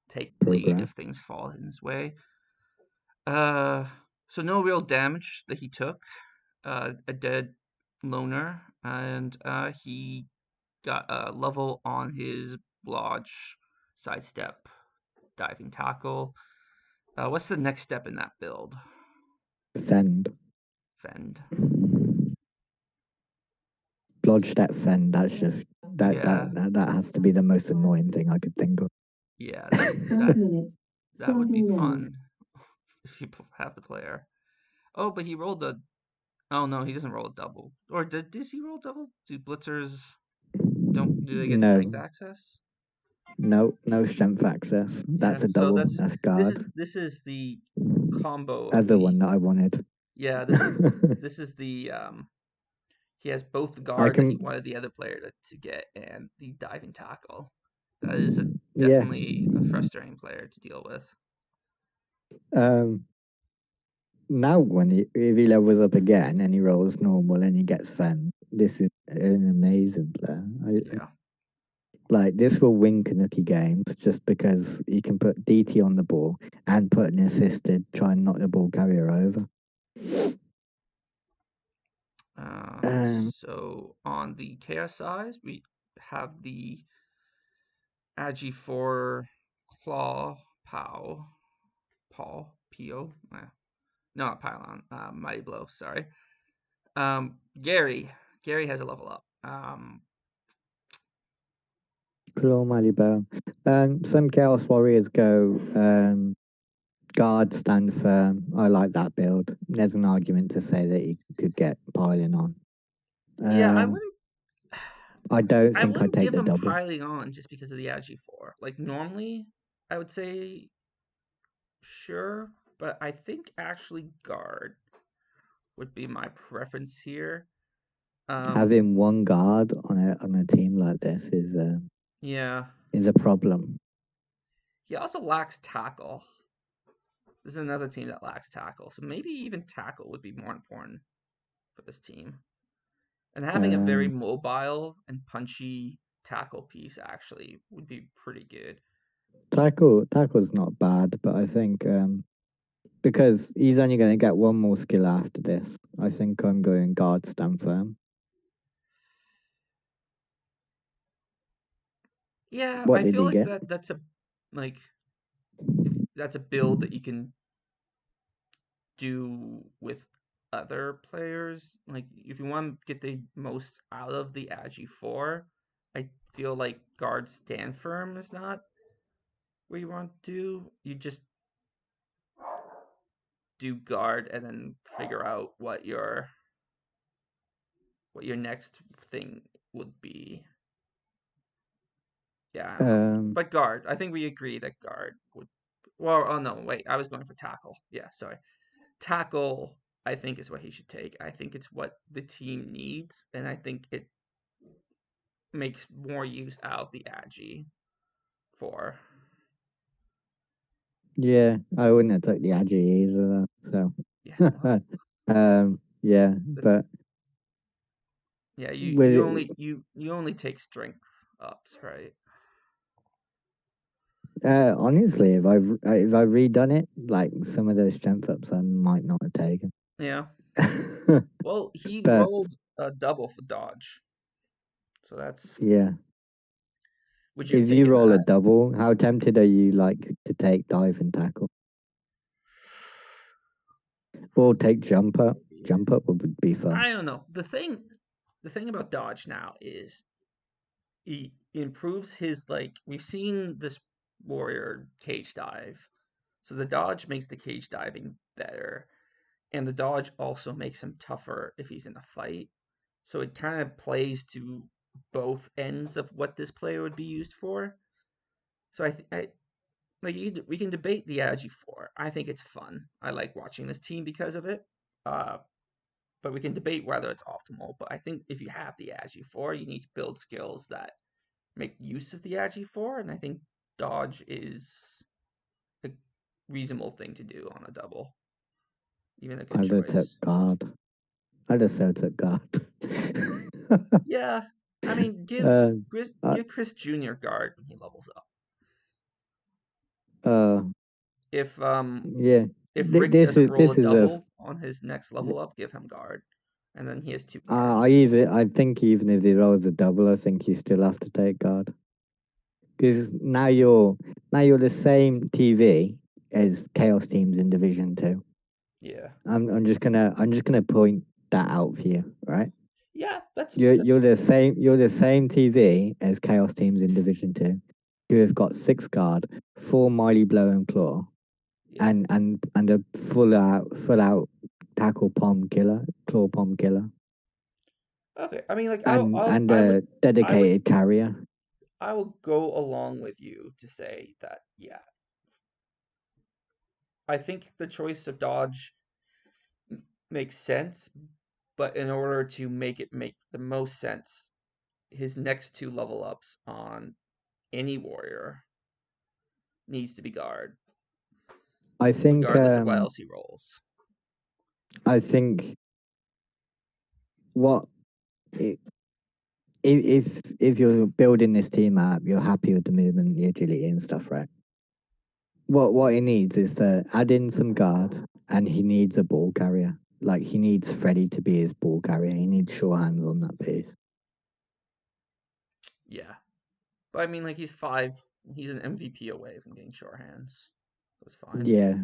take the lead Progress. if things fall in his way. So no real damage that he took. A dead loner, and he got a level on his blodge, sidestep, diving tackle. What's the next step in that build? Fend. Fend. Blodge step fend. That's just Yeah. that has to be the most annoying thing I could think of. Yeah, 5 minutes. that would be Starting now. fun if you have the player. Oh, but he rolled a. Oh no, he doesn't roll a double. Or does he roll double? Do blitzers do they get strength No, access? no strength access. Yeah, That's a so double. That's guard. this is the combo of Other the one that I wanted. yeah this is the he has both the I guard that he can. wanted the other player to get and the diving tackle. That is Yeah. definitely a frustrating player to deal with. Now if he levels up again and he rolls normal and he gets fend, this is an amazing player. Yeah. Like, this will win Kanuki games just because you can put DT on the ball and put an assisted, try and knock the ball carrier over. So on the chaos side, we have the Agi 4 Claw Pow Paw Pio. No, not Pylon. Mighty Blow. Sorry. Gary. Gary has a level up. Claw Malibel. Some Chaos Warriors go guard, stand firm. I like that build. There's an argument to say that you could get piling on. Yeah, I don't I think I'd wouldn't take give the him double. piling on just because of the Agi 4. Like normally, I would say sure, but I think actually guard would be my preference here. Having one guard on a team like this Yeah. is a problem. He also lacks tackle. This is another team that lacks tackle, so maybe even tackle would be more important for this team. And having a very Um, mobile and punchy tackle piece actually would be pretty good. tackle's not bad, but I think because he's only going to get one more skill after this, I think I'm going guard stand firm. Yeah, What I did feel he like get? that's a like if that's a build that you can do with other players. Like if you want to get the most out of the Agi 4, I feel like guard stand firm is not what you want to do. You just do guard and then figure out what your next thing would be. Yeah, I don't know. Um, But guard, I think we agree that guard would. Well, oh no, wait, I was going for tackle. Yeah, sorry. Tackle, I think, is what he should take. I think it's what the team needs, and I think it makes more use out of the Agi for. yeah, I wouldn't have took the Agi either. Yeah, well, So, yeah, but yeah. You with you it, only you only take strength ups, right? honestly, if I redone it, like some of those strength ups, I might not have taken. Yeah. Well, he But rolled a double for dodge, so that's. yeah, Would you have if you taken roll a that? double, how tempted are you like to take dive and tackle or take jump up? Maybe. Jump up would be fun. I don't know. The thing about dodge now is he improves his like we've seen this warrior cage dive. So the dodge makes the cage diving better, and the dodge also makes him tougher if he's in a fight. So it kind of plays to both ends of what this player would be used for. So I like we can debate the Agi 4. I think it's fun. I like watching this team because of it. Uh, but we can debate whether it's optimal. But I think if you have the Agi 4, you need to build skills that make use of the Agi 4, and I think dodge is a reasonable thing to do on a double, even a good I'd have took choice. guard. I'd have so took guard. Yeah, I mean, uh, uh, give Chris Jr. guard when he levels up. uh, If yeah. if Rick This doesn't is roll a a. double on his next level up, give him guard, and then he has two guards. I think even if he rolls a double, I think you still have to take guard because now you're the same TV as Chaos teams in Division Two. Yeah, I'm just gonna point that out for you, right? yeah, that's You're the same TV as Chaos teams in Division Two, who have got 6 guard, 4 Mighty Blow and Claw, yeah. and a full out tackle palm killer, claw palm killer, Okay, I mean, like and I would a dedicated carrier. I will go along with you to say that yeah, I think the choice of dodge makes sense, but in order to make it make the most sense, his next two level ups on any warrior needs to be guard, I think regardless of what else he rolls. I think what i- if you're building this team up, you're happy with the movement, the agility and stuff, right? What he needs is to add in some guard, and he needs a ball carrier. Like he needs Freddy to be his ball carrier. He needs sure hands on that piece. Yeah, but I mean, like he's five, he's an MVP away from getting short hands. That's fine. Yeah,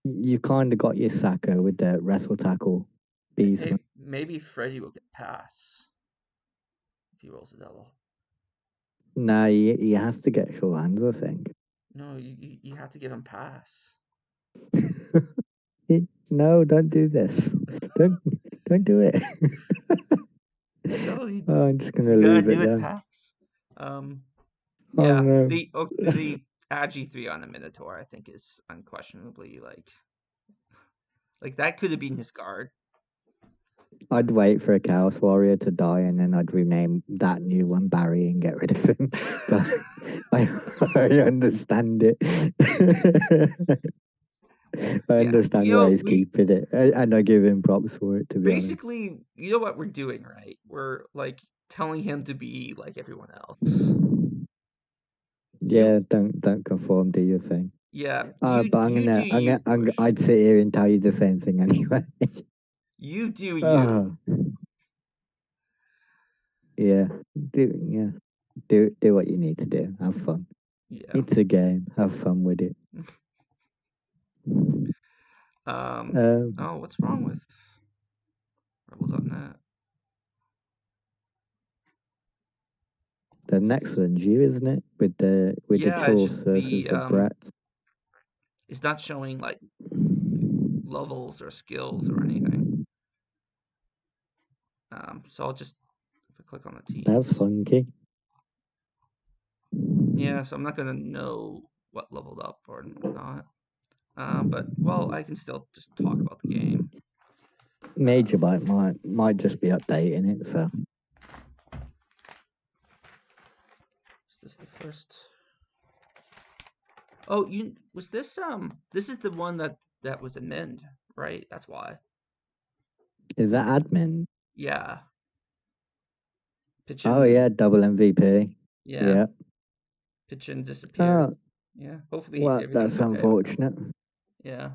you kind of got your Saka with the wrestle tackle beast. Hey, maybe Freddy will get pass if he rolls a double. Nah, he has to get sure hands, I think. No, you have to give him pass. No, don't do this. Don't don't do it. No, Oh, I'm just gonna you gotta leave do it it there. pass. Um, Oh yeah, no. the Agi 3 on the Minotaur I think is unquestionably like that could have been his guard. I'd wait for a Chaos Warrior to die and then I'd rename that new one Barry and get rid of him. But I understand it. I Yeah, understand why he's keeping it, and I give him props for it. To be honest. basically, you know what we're doing, right? We're like telling him to be like everyone else. You, Yeah, don't conform to your thing. yeah, But you do you, Bush. I'd sit here and tell you the same thing anyway. You do you. Oh, yeah, yeah, do what you need to do. Have fun. Yeah. It's a game. Have fun with it. Um. Um, Oh, what's wrong with Rebel.net? the next It's, one's you, isn't it? With the yeah, it's just Chorse versus the the Brats. it's not showing like levels or skills or anything. So I'll just if I click on the That's teams. funky. Yeah, so I'm not gonna know what leveled up or not. But well, I can still just talk about the game. Major Bite might just be updating it. So Is this the first? Oh, you was this this is the one that was amend, right? That's why. is that admin? Yeah. Oh Pitchin, yeah, double MVP. yeah, Yeah. Pitchin disappeared. Oh Yeah. Hopefully well, everything's that's okay with him. unfortunate. Yeah.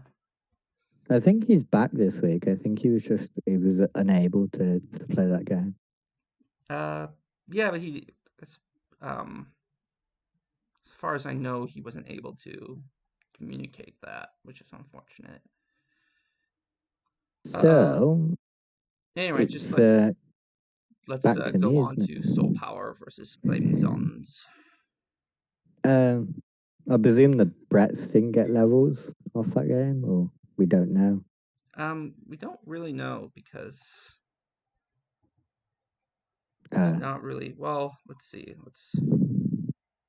I think he's back this week. I think he was unable to play that game. Uh yeah, but he as um as far as I know, he wasn't able to communicate that, which is unfortunate. Uh So anyway, just it's let's back to go me, on isn't to Soul it? Power versus Flaming Zones. Um, I presume the Brets didn't get levels off that game, or we don't know. We don't really know because it's Uh, not really well, let's see. What's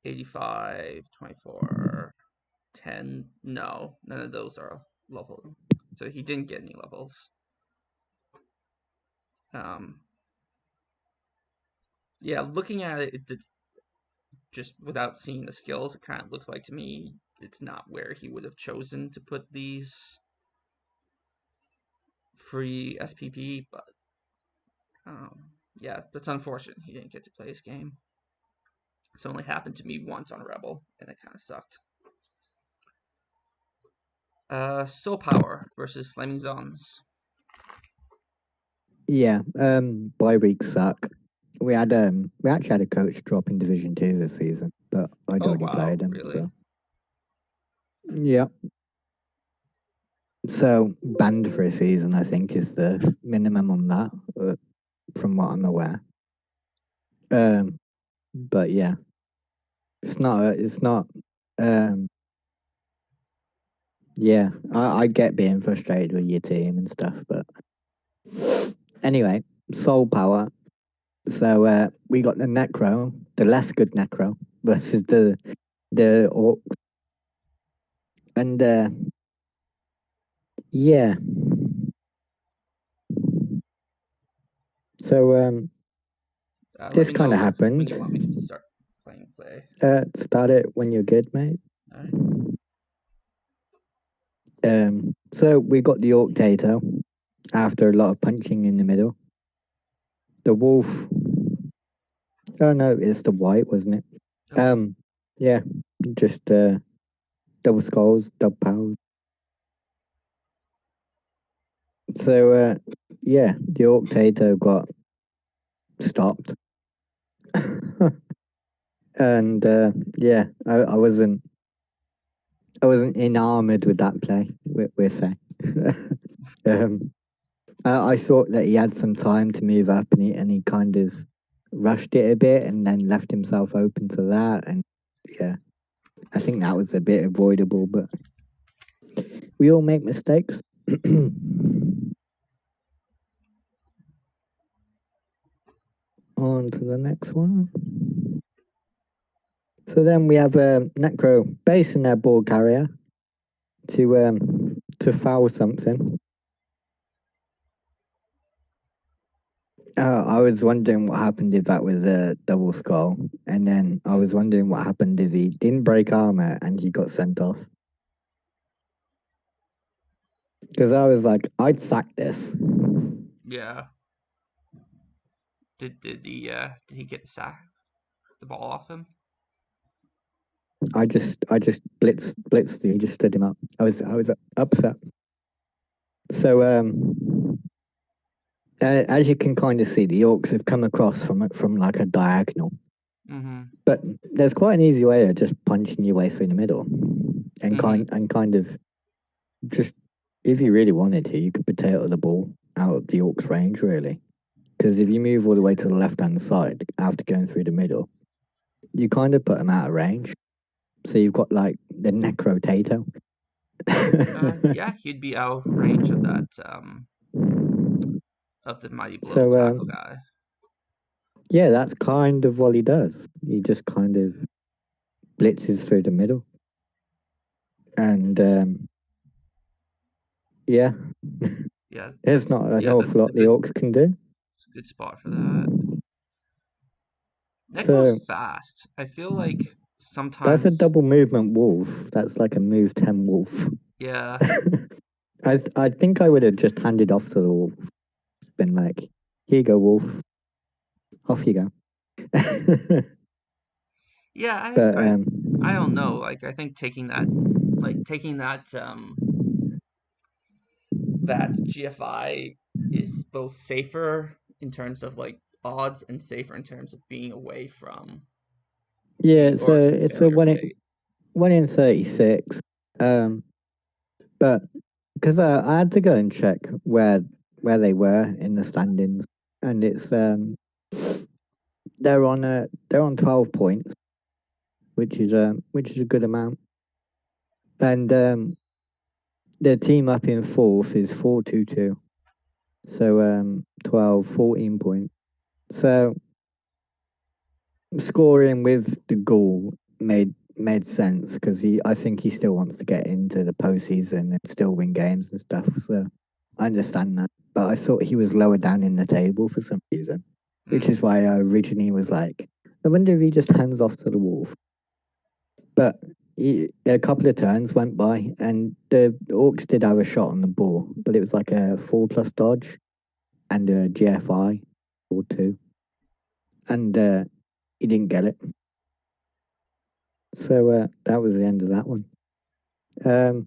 85, 24, 10? No, none of those are level. So he didn't get any levels. Um yeah, looking at it, it's just without seeing the skills, it kind of looks like to me it's not where he would have chosen to put these free SPP, but yeah, that's unfortunate. He didn't get to play his game. It's only happened to me once on Rebel, and it kind of sucked. Soul Power versus Flaming Zones. yeah. Bye week suck. We actually had a coach drop in Division Two this season, but I'd Oh already wow, played him, really? so yeah. So banned for a season, I think, is the minimum on that, from what I'm aware. But yeah, it's not. Um, yeah, I get being frustrated with your team and stuff, but anyway, Soul Power. So we got the Necro, the less good Necro, versus the Orc, and yeah. So Let this me kind of know when happened. you want me to start playing play. Start it when you're good, mate. All right. So we got the Orc Tato after a lot of punching in the middle. The Wolf. Oh no, it's the White, wasn't it? Oh, Yeah, just double skulls, double powers. So yeah, the Orc Tato got stopped. And yeah, I wasn't enamored with that play. We're saying. um, I thought that he had some time to move up, and he kind of rushed it a bit, and then left himself open to that. And yeah, I think that was a bit avoidable, but we all make mistakes. On to the next one. So then we have Necro basing their ball carrier to foul something. I was wondering what happened if that was a double skull, and then I was wondering what happened if he didn't break armor and he got sent off. Because I was like, I'd sack this. Yeah. Did he get the ball off him? I just blitzed. He just stood him up. I was upset. So as you can kind of see, the Orcs have come across from like a diagonal, Mm-hmm. but there's quite an easy way of just punching your way through the middle, and Mm-hmm. kind of just if you really wanted to, you could potato the ball out of the Orcs' range, really. Because if you move all the way to the left hand side after going through the middle, you kind of put them out of range. So you've got like the neck rotator. Yeah, he'd be out of range of that of the mighty blow So tackle guy. yeah, that's kind of what he does. He just kind of blitzes through the middle, and yeah, Yeah, there's not an yeah, awful lot the Orcs can do. it's a good spot for that. Necro's So fast. I feel like that's a sometimes, double movement wolf. That's like a move 10 wolf. yeah, I think I would have just handed off to the wolf, been like, here you go, wolf, off you go. yeah. But I don't know. Like, I think taking that GFI is both safer in terms of like odds and safer in terms of being away from yeah, the it's Orcs in a failure state. 1 in 36. Um, but because I had to go and check where they were in the standings, and it's they're on 12 points, which is a good amount, and their team up in fourth is 4-2-2, so 12, 14 points. So scoring with the goal made sense because I think he still wants to get into the postseason and still win games and stuff. So I understand that, but I thought he was lower down in the table for some reason, which is Mm. why I originally was like, I wonder if he just hands off to the Wolf. But a couple of turns went by, and the Orcs did have a shot on the ball, but it was like a 4+ dodge and a GFI or two, and he didn't get it. So that was the end of that one. Um,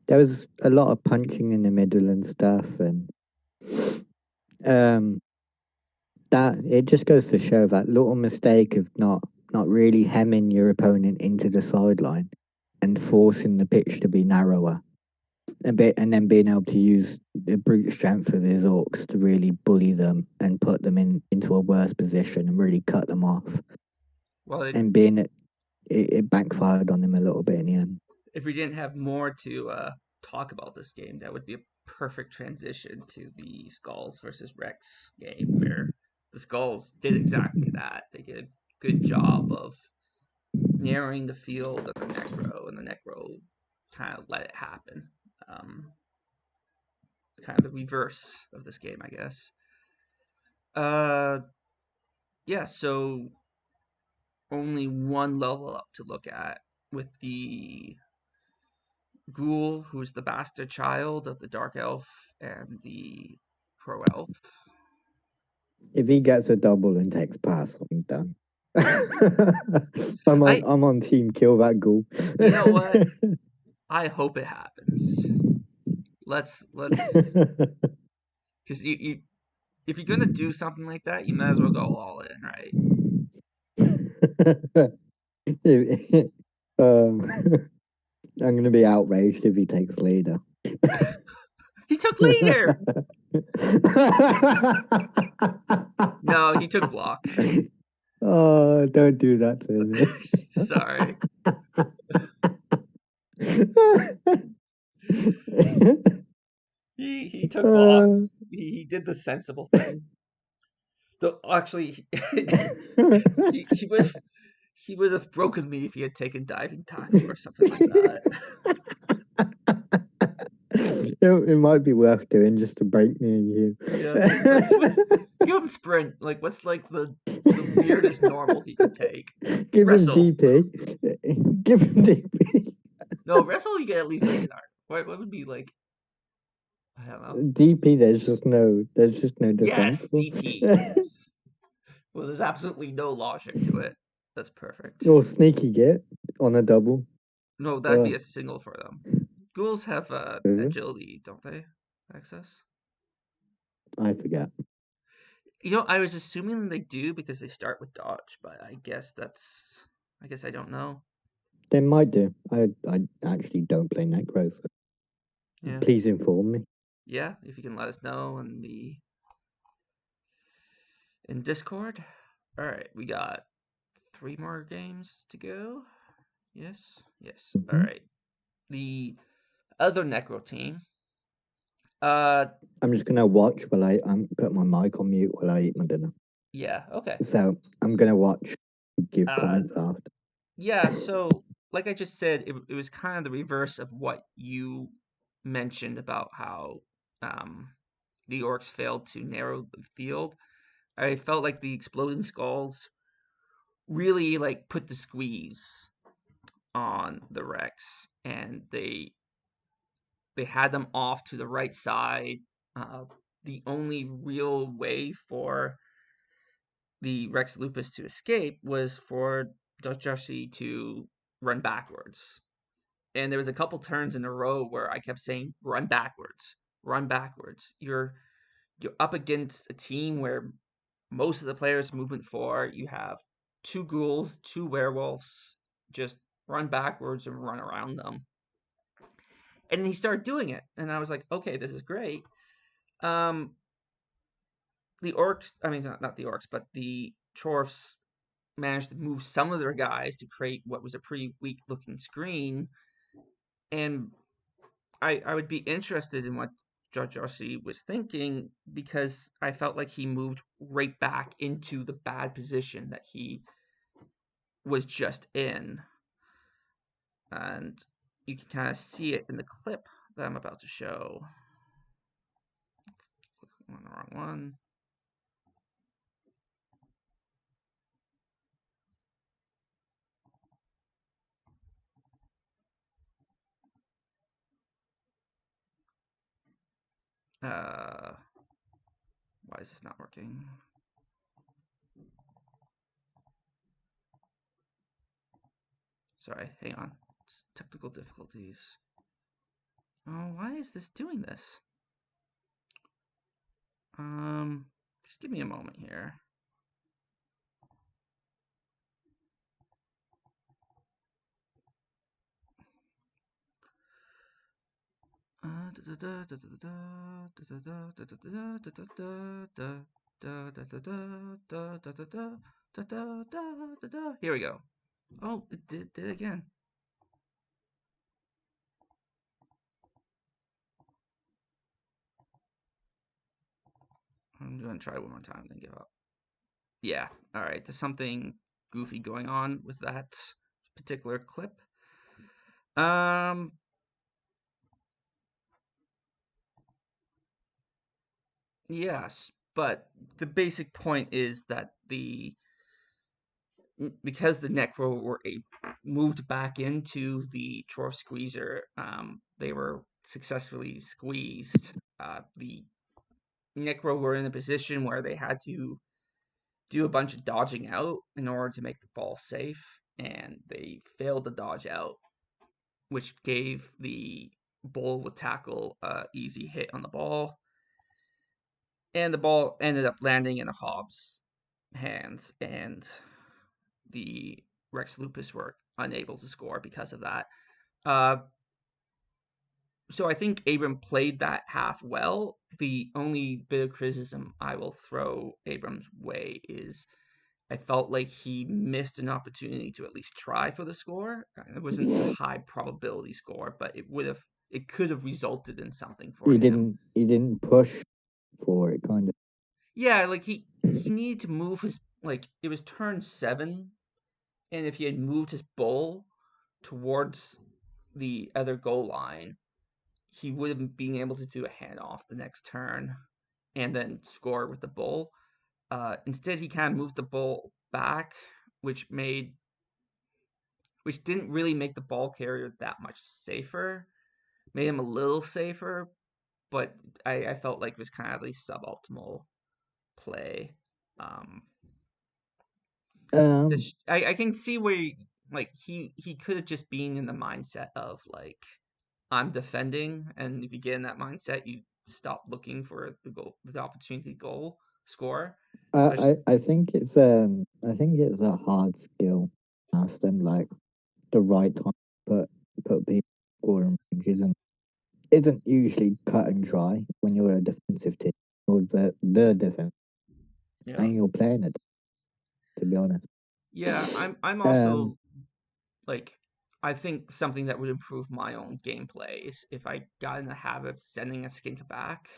there was a lot of punching in the middle and stuff, and um, that it just goes to show that little mistake of not really hemming your opponent into the sideline and forcing the pitch to be narrower, and then being able to use the brute strength of his Orcs to really bully them and put them into a worse position and really cut them off, Well, and it backfired on him a little bit in the end. if we didn't have more to talk about this game, that would be a perfect transition to the Skulls versus Rex game, where the Skulls did exactly that. They did a good job of narrowing the field of the Necro, and the Necro kind of let it happen. Um, Kind of the reverse of this game, I guess. Uh, yeah. So only one level up to look at with the Ghoul, who's the bastard child of the Dark Elf and the Pro Elf. If he gets a double and takes pass, I'm done. I, I'm on team kill that ghoul. you know what? I hope it happens. Let's, because if you're gonna do something like that, you might as well go all in, right? um, I'm gonna be outraged if he takes leader. He took leader. No, he took block. Oh, don't do that to me. Sorry. He took block. Uh, He did the sensible thing. Though actually, he he would have broken me if he had taken diving tackle or something like that. it might be worth doing just to break me and you. Yeah, what's give him sprint? Like what's like the weirdest normal he could take? Give him Wrestle. DP. Give him DP. No, wrestle you get at least 8 hours. What would be like? I don't know. DP, there's just no Yes, differential. DP. Yes. Well, there's absolutely no logic to it. That's perfect. Or sneaky get on a double. No, that'd be Oh, a single for them. Ghouls have is it? agility, don't they? Access. I forget. I was assuming they do because they start with dodge, but I guess that's. I guess I don't know. They might do. I actually don't play Necro, so Yeah. please inform me. Yeah, if you can let us know in Discord. All right, we got 3 more games to go. Yes. Yes. All Mhm. right. The other Necro team. Uh, I'm just gonna watch while I'm put my mic on mute while I eat my dinner. yeah. Okay. So I'm gonna watch, give Uh, comments after. yeah. So, like I just said, it was kind of the reverse of what you mentioned about how um the orcs failed to narrow the field. I felt like the exploding skulls really like put the squeeze on the Rex, and they had them off to the right side. Uh, the only real way for the Rex Lupus to escape was for Joshi to run backwards. And there was a couple turns in a row where I kept saying, "Run backwards, run backwards." You're up against a team where most of the players movement forward. You have 2 ghouls, 2 werewolves. Just run backwards and run around them. And he started doing it, and I was like, "Okay, this is great." Um, the orcs, I mean, not the orcs, but the Chorfs managed to move some of their guys to create what was a pretty weak looking screen. And I would be interested in what Judge Rossi was thinking because I felt like he moved right back into the bad position that he was just in. And you can kind of see it in the clip that I'm about to show. Click on the wrong one. Uh, why is this not working? Sorry, hang on. It's technical difficulties. Oh, why is this doing this? Just give me a moment here. Here we go. Oh, it did again. I'm gonna try one more time and then give up. Yeah, all right. There's something goofy going on with that particular clip. Um, yes, but the basic point is that because the Necro were moved back into the Chorf Squeezer, they were successfully squeezed. The Necro were in a position where they had to do a bunch of dodging out in order to make the ball safe, and they failed to dodge out, which gave the bull with tackle easy hit on the ball, and the ball ended up landing in the Hobbs' hands, and the Rex Lupus were unable to score because of that. Uh, so I think Abram played that half well. The only bit of criticism I will throw Abram's way is I felt like he missed an opportunity to at least try for the score. It wasn't a high probability score, but it could have resulted in something for him. He didn't push for it, kind of. Yeah, like he needed to move his like it was turn 7, and if he had moved his bull towards the other goal line, he would have been able to do a handoff the next turn and then score with the bull. Instead, he kind of moved the bull back, which didn't really make the ball carrier that much safer. Made him a little safer, but I felt like it was kind of the suboptimal play. Um, Um, I can see where like he could have just been in the mindset of like I'm defending, and if you get in that mindset, you stop looking for the opportunity goal score. Especially, I think I think it's a hard skill. Ask them like the right time to put people scoring range isn't usually cut and dry when you're a defensive team or the defense yeah, and you're playing it. To be honest, yeah. I'm um, also like I think something that would improve my own gameplay is if I got in the habit of sending a skink back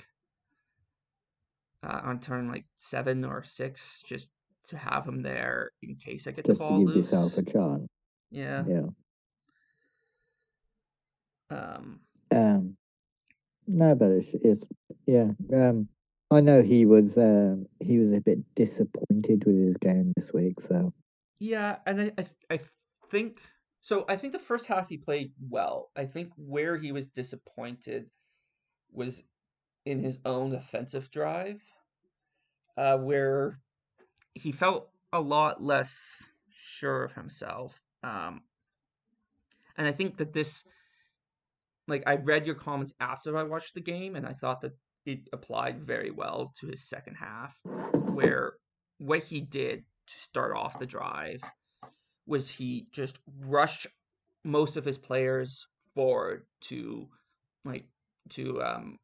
on turn like 7 or 6, just to have him there in case I get the just to ball give yourself loose. a chance. Yeah. Yeah. Um. Um, no, but it's yeah. I know he was a bit disappointed with his game this week. So Yeah, and I think so. I think the first half he played well. I think where he was disappointed was in his own offensive drive, where he felt a lot less sure of himself. And I think that this, like, I read your comments after I watched the game, and I thought that it applied very well to his second half, where what he did to start off the drive was he just rushed most of his players forward like to um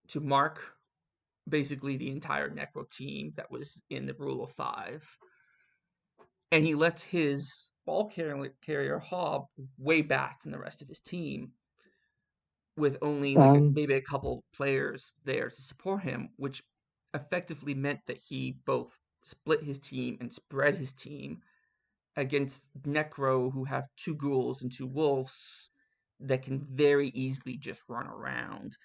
to mark basically the entire Necro team that was in the rule of five, and he let his ball carrier Hob way back from the rest of his team with only like um, maybe a couple players there to support him, which effectively meant that he both split his team and spread his team against Necro, who have two ghouls and two wolves that can very easily just run around.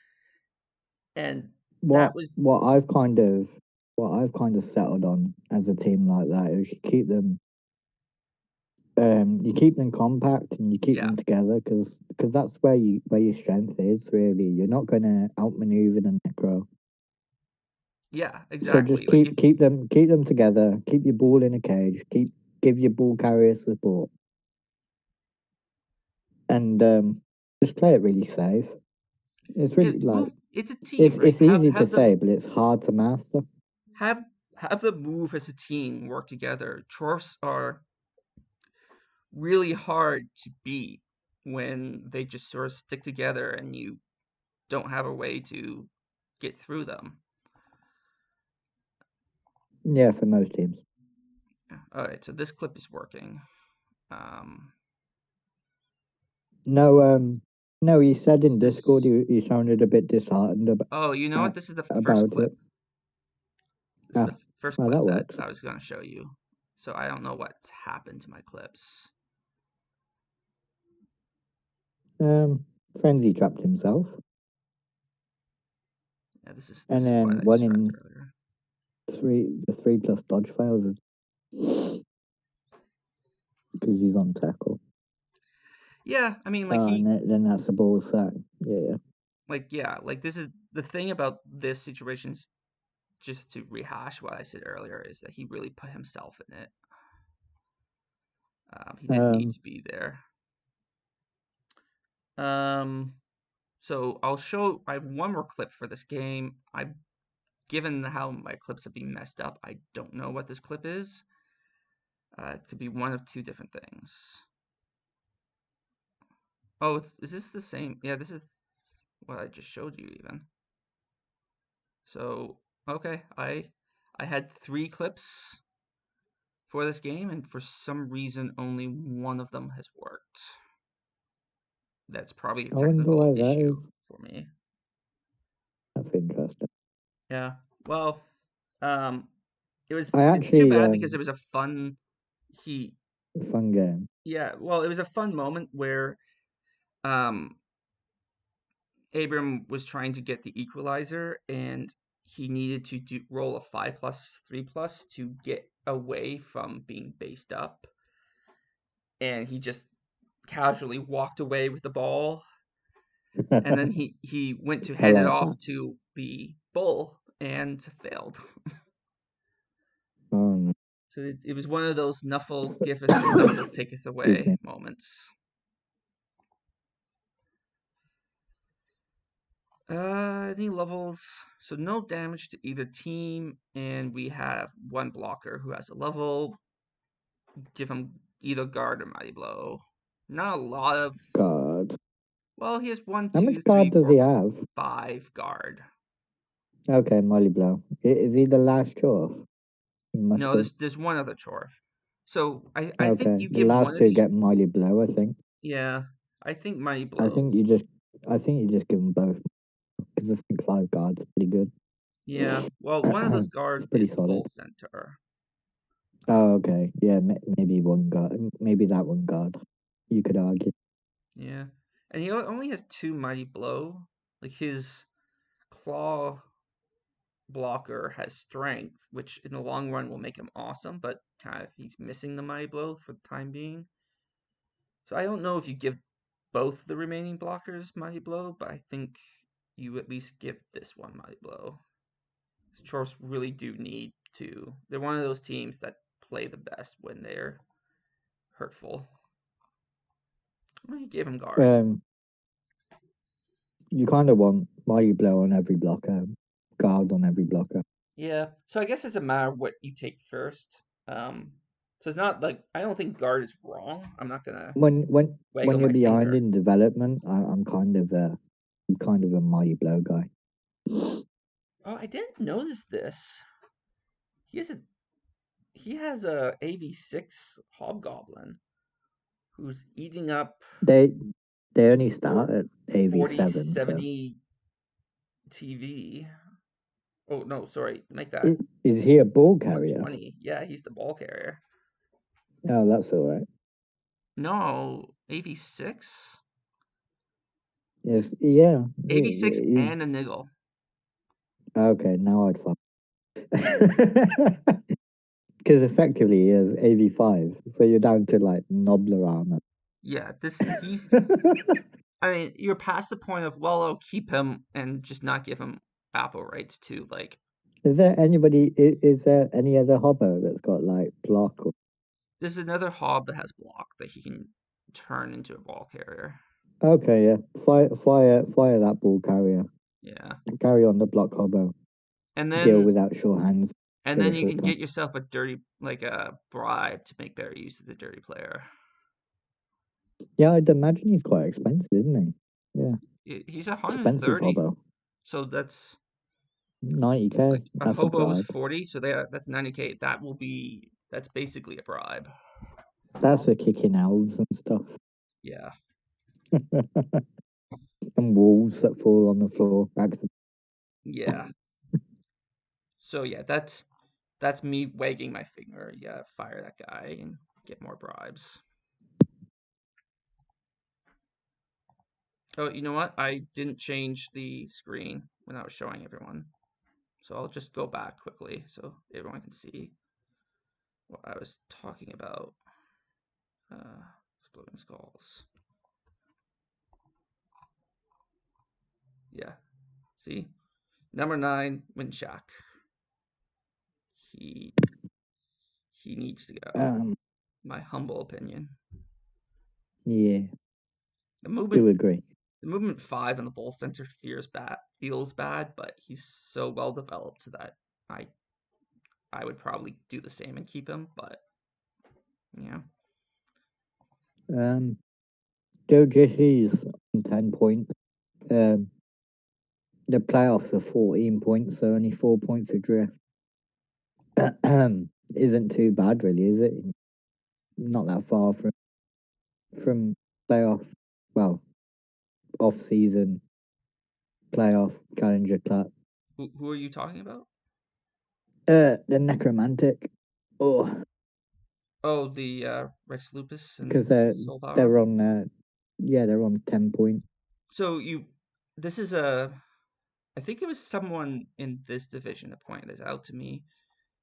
And that what was, what I've kind of what I've kind of settled on as a team like that is you keep them compact and you keep yeah, them together because that's where your strength is really. You're not going to outmaneuver the necro. yeah, So just exactly. Like if, keep them together. Keep your ball in a cage. Give your ball carrier support, and just play it really safe. It's yeah, really like move. It's a team, right? it's easy to say, but it's hard to master. Have have the move as a team work together. Chorfs are really hard to beat when they just sort of stick together and you don't have a way to get through them. Yeah, for most teams. All right, so this clip is working. Um, No, no. He said is in Discord this? he sounded a bit disheartened Oh, you know what? This is the first about clip. it. This is Ah, the first well, clip that that works. I was going to show you. So I don't know what's happened to my clips. Frenzy trapped himself, Yeah, this is and what then I one described in earlier. the 3+ dodge fails because he's on tackle. Yeah, I mean, And then that's the ball sack. Yeah, like this is the thing about this situation is just to rehash what I said earlier is that he really put himself in it. He didn't need Um, to be there. Um, so I'll show. I have one more clip for this game. Given how my clips have been messed up, I don't know what this clip is. It could be one of two different things. Oh, is this the same? Yeah, this is what I just showed you even. So, okay, I had 3 clips for this game, and for some reason, only one of them has worked. That's probably a I wonder technical why that issue is. for me. That's interesting. Yeah. Well, um, I it's too actually bad because it was a fun he fun game. yeah, well, it was a fun moment where um Abram was trying to get the equalizer and he needed to roll a 5+3+ to get away from being based up, and he just casually walked away with the ball, and then he went to I hand it like off that. to the bull and failed. Um, So it was one of those Nuffle giveth and Nuffle taketh excuse away me. moments. Any levels? So no damage to either team, and we have one blocker who has a level. Give him either guard or mighty blow. Not a lot of. God. Well, he has one, How much two, guard three, does four, he have? five guard. Okay, Molly Blow. Is he the last chore? He must No, be. there's one other chore. So I think Okay, you the give one last of two these. get Molly Blow, I think. Yeah, I think mighty I blow. think you just, I think you just give them both because I think 5 guards is pretty good. Yeah, well, one of those It's guard pretty is the solid. bull center. Oh, okay. Yeah, maybe one guard. Maybe that one guard. You could argue. Yeah, and he only has two mighty blow. Like his claw blocker has strength, which in the long run will make him awesome, but kind of he's missing the mighty blow for the time being. So I don't know if you give both the remaining blockers mighty blow, but I think you at least give this one mighty blow. Chorfs really do need to. They're one of those teams that play the best when they're hurtful. Well, you gave him guard. Um, you kind of want Mighty Blow on every blocker, guard on every blocker. Yeah, so I guess it's a matter of what you take first. So it's not like I don't think guard is wrong. I'm not gonna When when waggle when you're my behind finger. in development, I'm kind of a Mighty Blow guy. Oh, I didn't notice this. He has a he has a AV6 hobgoblin who's eating up They they only four, start at 40, AV7, so 70 TV. Oh no, sorry, make that is he a ball carrier? 120. Yeah, he's the ball carrier. Oh, that's all right. No, AV6? Yes, yeah. AV6 and a niggle. Okay, now I'd find. Because effectively he is AV5, so you're down to like Nobler armor. Yeah, he's I mean, you're past the point of well, I'll keep him and just not give him Apple rights to like Is there anybody? Is there any other hobbo that's got like block? Or... there's another hob that has block that he can turn into a ball carrier. Okay, yeah. Fire that ball carrier. Yeah. Carry on the block hobbo. And Deal then without sure hands and for the then you short can time. get yourself a dirty like a bribe to make better use of the dirty player. Yeah, I'd imagine he's quite expensive, isn't he? Yeah, He's expensive 130. hobbo. So that's 90K. like a That's a hobo's bribe. 40, so that's 90K. That's basically a bribe. That's for kicking elves and stuff. Yeah. And wolves that fall on the floor. Yeah. So yeah, that's me wagging my finger. Yeah, fire that guy and get more bribes. Oh, you know what? I didn't change the screen when I was showing everyone. So I'll just go back quickly so everyone can see what I was talking about. Exploding skulls. Yeah. See? Number 9, Windshack. He he needs to go. My humble opinion. Yeah, The do movement agree. the movement 5 on the Bull Center feels bad, but he's so well developed that I I would probably do the same and keep him, but yeah. Joe Jesse's on 10 points. Um, the playoffs are 14 points, so only 4 points adrift. Isn't too bad, really, is it? Not that far from playoff. Well, off season playoff Challenger Cup. Who are you talking about? The Necromantic. Oh, Oh, the Rex Lupus because and Soul Power. they're on. Yeah, they're on 10 points. So this is I think it was someone in this division that pointed this out to me.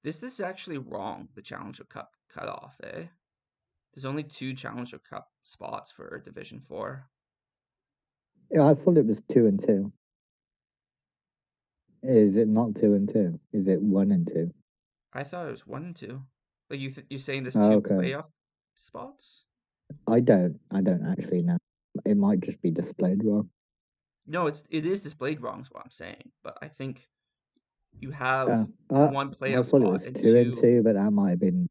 This is actually wrong. The Challenger Cup cutoff, eh? There's only 2 Challenger Cup spots for Division 4. Yeah, I thought it was 2-2. Is it not 2-2? Is it 1-2? I thought it was 1 and 2. Like you saying there's Oh, two okay. playoff spots? I don't actually know. It might just be displayed wrong. No, it is displayed wrong, is what I'm saying. But I think you have Uh, one I playoff thought it spot was and two and two. two, but that might have been.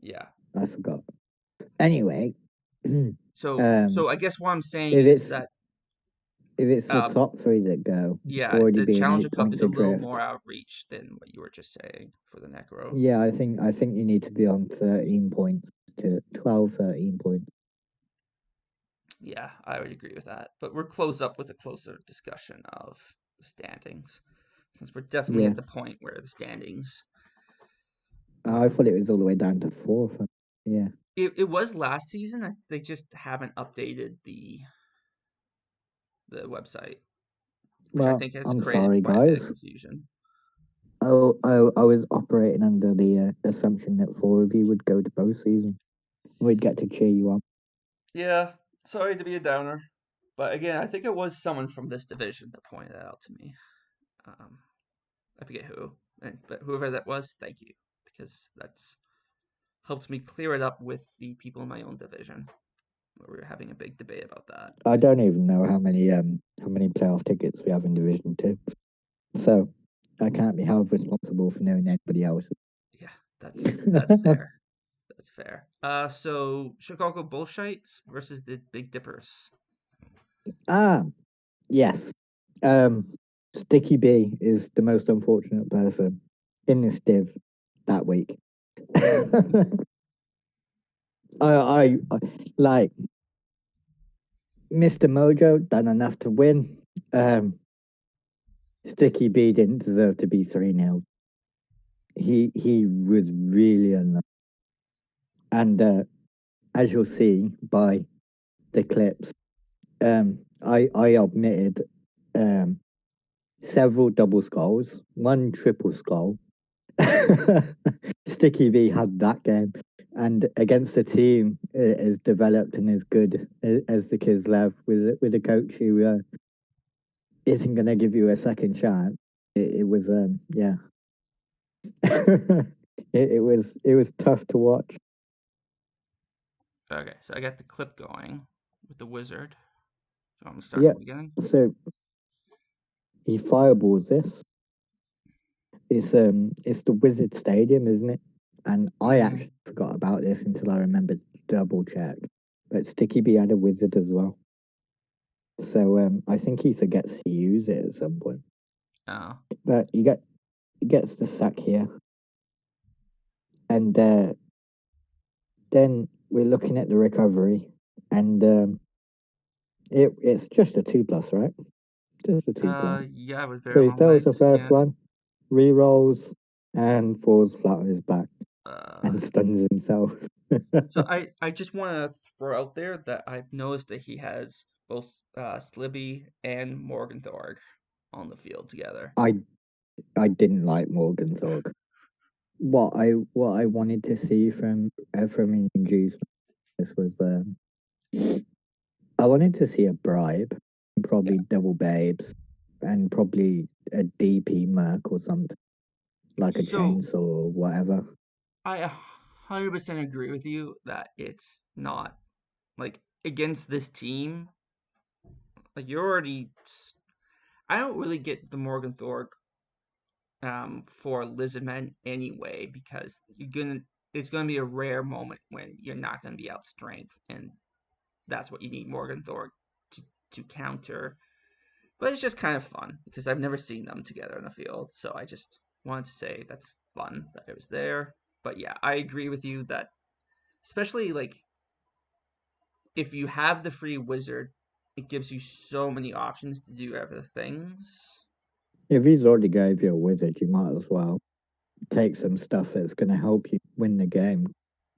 Yeah. I forgot. Anyway, So I guess what I'm saying if is it's that if it's the um top three that go, yeah, already the being Challenger eight Cup points is a little more adrift. outreach than what you were just saying for the Necro. Yeah, I think you need to be on 13 points to 12, 13 points. Yeah, I would agree with that. But we're close up with a closer discussion of the standings, since we're definitely Yeah, at the point where the standings. I Um, thought it was all the way down to fourth. Yeah. it was last season. They just haven't updated the website, which I Well, think has I'm created sorry, quite a bit of guys. confusion. I was operating under the assumption that four of you would go to both seasons. We'd get to cheer you on. Yeah, sorry to be a downer, but again, I think it was someone from this division that pointed that out to me. Um, I forget who, but whoever that was, thank you, because that's helped me clear it up with the people in my own division, where we were having a big debate about that. I don't even know how many playoff tickets we have in Division Two, so I can't be held responsible for knowing anybody else. Yeah, that's fair. That's fair. So Chicago Bullshites versus the Big Dippers. Ah, yes. Um, Sticky B is the most unfortunate person in this div that week. I like Mr. Mojo done enough to win. Um, Sticky B didn't deserve to be 3-0. He was really unlucky, and as you'll see by the clips, I omitted um several double skulls, one triple skull. Sticky V had that game, and against a team as developed and as good as the Kislev, with a coach who isn't going to give you a second chance. It was yeah, it was tough to watch. Okay, so I got the clip going with the wizard. So I'm gonna start Yeah, from the beginning. so he fireballs this. It's the Wizard Stadium, isn't it? And I Mm-hmm. actually forgot about this until I remembered to double check. But Sticky B had a wizard as well. So I think he forgets to use it at some point. Oh. But he gets the sack here. And then we're looking at the recovery. And it's just a 2+, right? Just a 2+. Yeah, with very So he long fails the legs. first Yeah. one, re-rolls, and falls flat on his back Uh, and stuns himself. so I just want to throw out there that I've noticed that he has both Slibby and Morgan Thorg on the field together. I I didn't like Morgan Thorpe. What I wanted to see from Indian Juice this was I wanted to see a bribe, Yeah. probably double babes, and probably a DP Merc or something like a So chainsaw or whatever. I 100% agree with you that it's not like against this team. Like you're already. I don't really get the Morgan Thorg for Lizardmen anyway because it's gonna be a rare moment when you're not gonna be out strength, and that's what you need Morgan Thorg to to counter. But it's just kind of fun because I've never seen them together in the field, so I just wanted to say that's fun that it was there. But yeah, I agree with you that especially like if you have the free wizard, it gives you so many options to do other things. If he's already gave you a wizard, you might as well take some stuff that's going to help you win the game.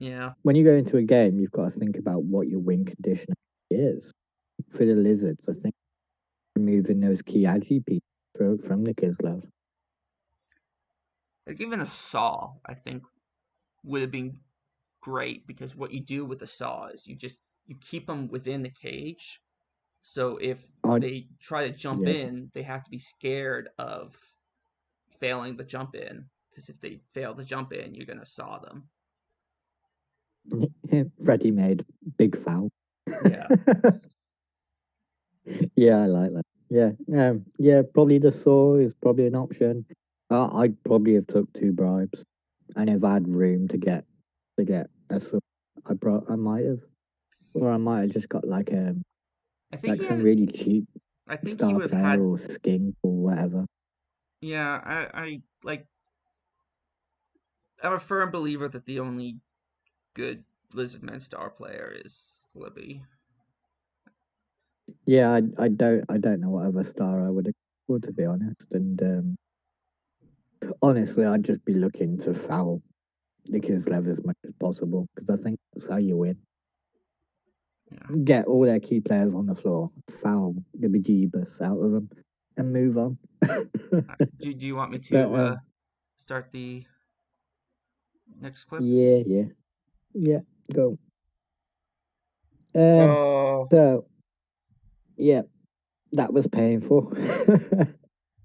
Yeah. When you go into a game, you've got to think about what your win condition is. For the lizards, I think removing those key agi pieces from the Kislev. Like even a saw, I think, would have been great because what you do with the saw is you keep them within the cage So if I they try to jump yeah. in, they have to be scared of failing the jump in. Because if they fail to jump in, you're gonna saw them. Ready made big foul. Yeah. Yeah, I like that. Yeah, yeah. Probably the saw is probably an option. I'd probably have took 2 bribes, and if I had room to get a saw, I might have, or I might have just got I think like he some had. really cheap I think he star would have player had. or skink or whatever. Yeah. I like. I'm a firm believer that the only good Lizardman star player is Libby. Yeah, I don't know what other star I would have called, to be honest. And honestly, I'd just be looking to foul the Kislev as much as possible because I think that's how you win. Yeah. Get all their key players on the floor, foul the bejeebus out of them, and move on. Do you want me But to start the next clip? yeah, yeah, yeah, go. Um, Oh. so yeah, that was painful,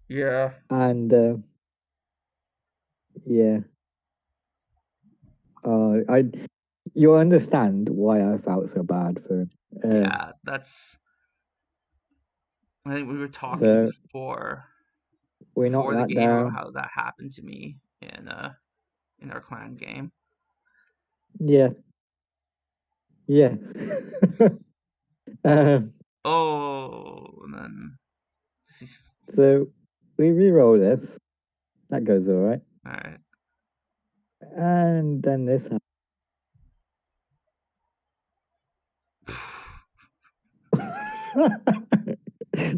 Yeah. and yeah, I you understand why I felt so bad for him. Yeah. That's. I think we were talking So we knocked before the that game about down. how that happened to me in our clan game. Yeah, yeah. um, Oh, and then she's so we re-roll this. That goes all right, all right. and then this.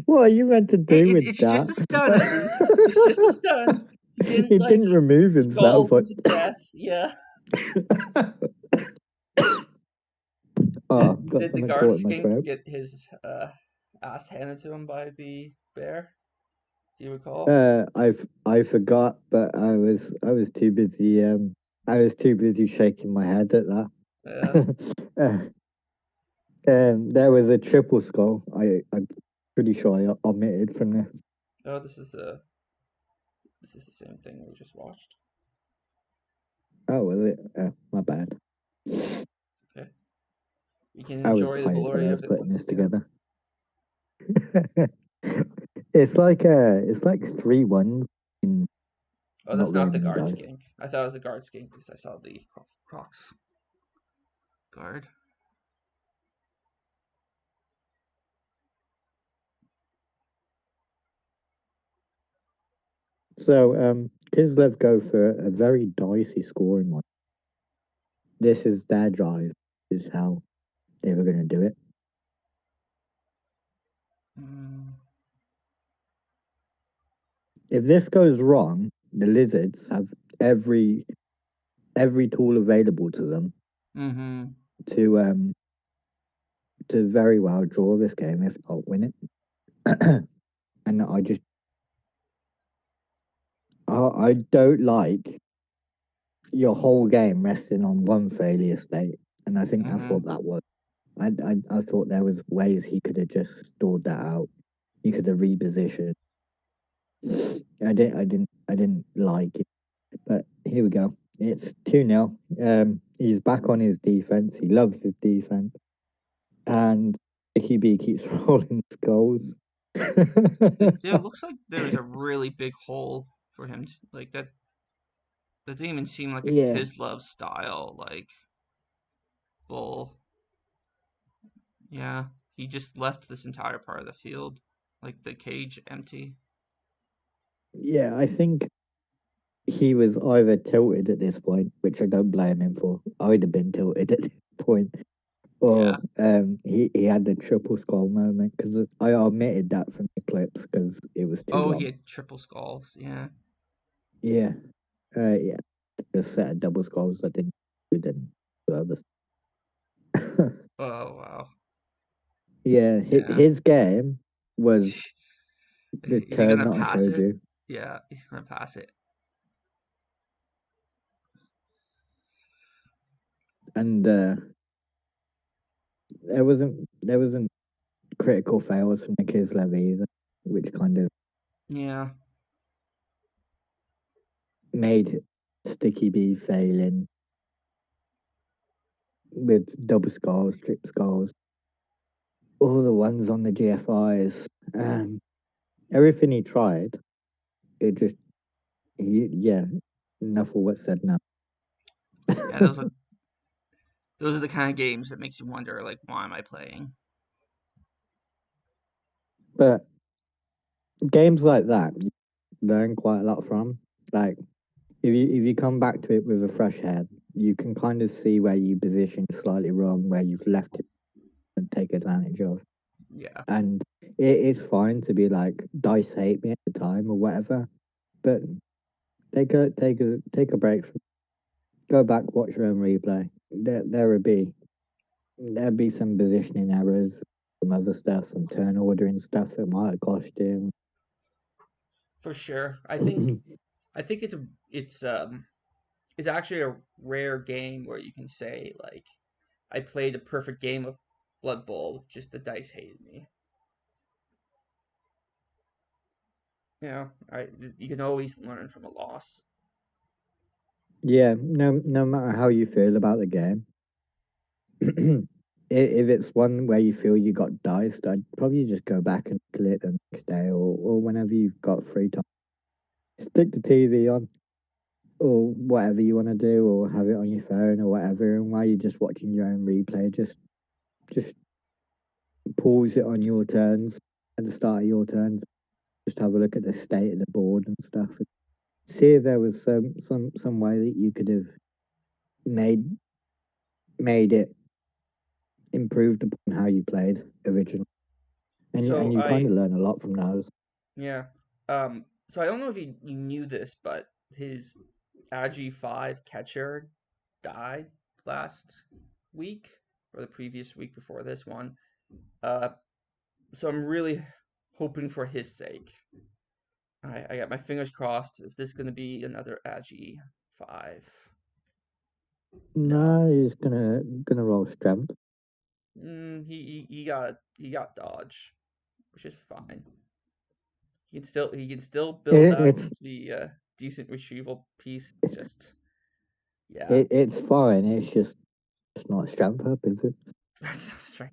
What are you meant to do with It's just that? a stun, at least. It's just a stun. He didn't He like didn't remove himself. scald to death. Yeah. Oh, Did got did the something guard caught in my skink throat. get his ass handed to him by the bear? Do you recall? I forgot, but I was too busy. I was too busy shaking my head at that. Yeah. There was a triple skull. I'm pretty sure I omitted from this. Oh, this is the same thing we just watched. Oh, was it? My bad. Okay. We can I was enjoy the tired when glory I of was it putting once this again. together. It's like 3 ones in Oh, not that's very not the many guard dice. skink. I thought it was the guard skink because I saw the Crocs guard. So Kislev go for a very dicey scoring one. This is their drive, is how they were going to do it. Mm, If this goes wrong, the Lizards have every every tool available to them mm-hmm. to um to very well draw this game, if not win it. And I don't like your whole game resting on one failure state, and I think that's Mm-hmm. what that was. I thought there was ways he could have just stored that out. He could have repositioned. I didn't like it, but here we go. It's 2-0. He's back on his defense. He loves his defense, and Icky B keeps rolling skulls. It looks like there was a really big hole for him. Like that, that didn't even seem like a Yeah, Kislev style like bull. Yeah, he just left this entire part of the field, like the cage, empty. yeah. I think he was either tilted at this point, which I don't blame him for. I'd have been tilted at this point, or Yeah. he had the triple skull moment because I omitted that from the clips because it was too Oh, he long. had triple skulls. Yeah. Yeah, yeah. A set of double skulls. I didn't do them to others. Oh wow. Yeah, Yeah. his game was the Is he turn gonna that I pass showed it? you. Yeah, he's gonna pass it. And there wasn't critical fails from the Kislev either, which kind of Yeah. made Sticky B failing with double skulls, trip skulls, all the ones on the GFIs. Everything he tried, it just, yeah, enough of what's said now. Yeah, those are the kind of games that makes you wonder, like, why am I playing? But games like that, you learn quite a lot from. Like, if you come back to it with a fresh head, you can kind of see where you position slightly wrong, where you've left it and take advantage of. Yeah, And it is fine to be like dice hate me at the time or whatever, but take a break from, go back, watch your own replay. There'd be some positioning errors, some other stuff, some turn ordering stuff that might have cost him. for sure. I think it's actually a rare game where you can say like I played a perfect game of Blood Bowl, just the dice hated me. You know, you can always learn from a loss. Yeah, no matter how you feel about the game, if it's one where you feel you got diced, I'd probably just go back and kill it the next day or whenever you've got free time. Stick the TV on or whatever you want to do, or have it on your phone or whatever. And while you're just watching your own replay, just pause it on your turns at the start of your turns. Just have a look at the state of the board and stuff. And see if there was some way that you could have made made it improved upon how you played originally. And So you kind I of learn a lot from those. yeah. So I don't know if you knew this, but his Agi 5 catcher died last week or the previous week before this one. Uh, so I'm really hoping for his sake. I got my fingers crossed. Is this going to be another Agi 5? No. No, he's gonna roll strength. He got dodge, which is fine. He can still build It, up it's to be a decent retrieval piece. Just yeah, it's fine. It's not strength up, is it? that's so strange.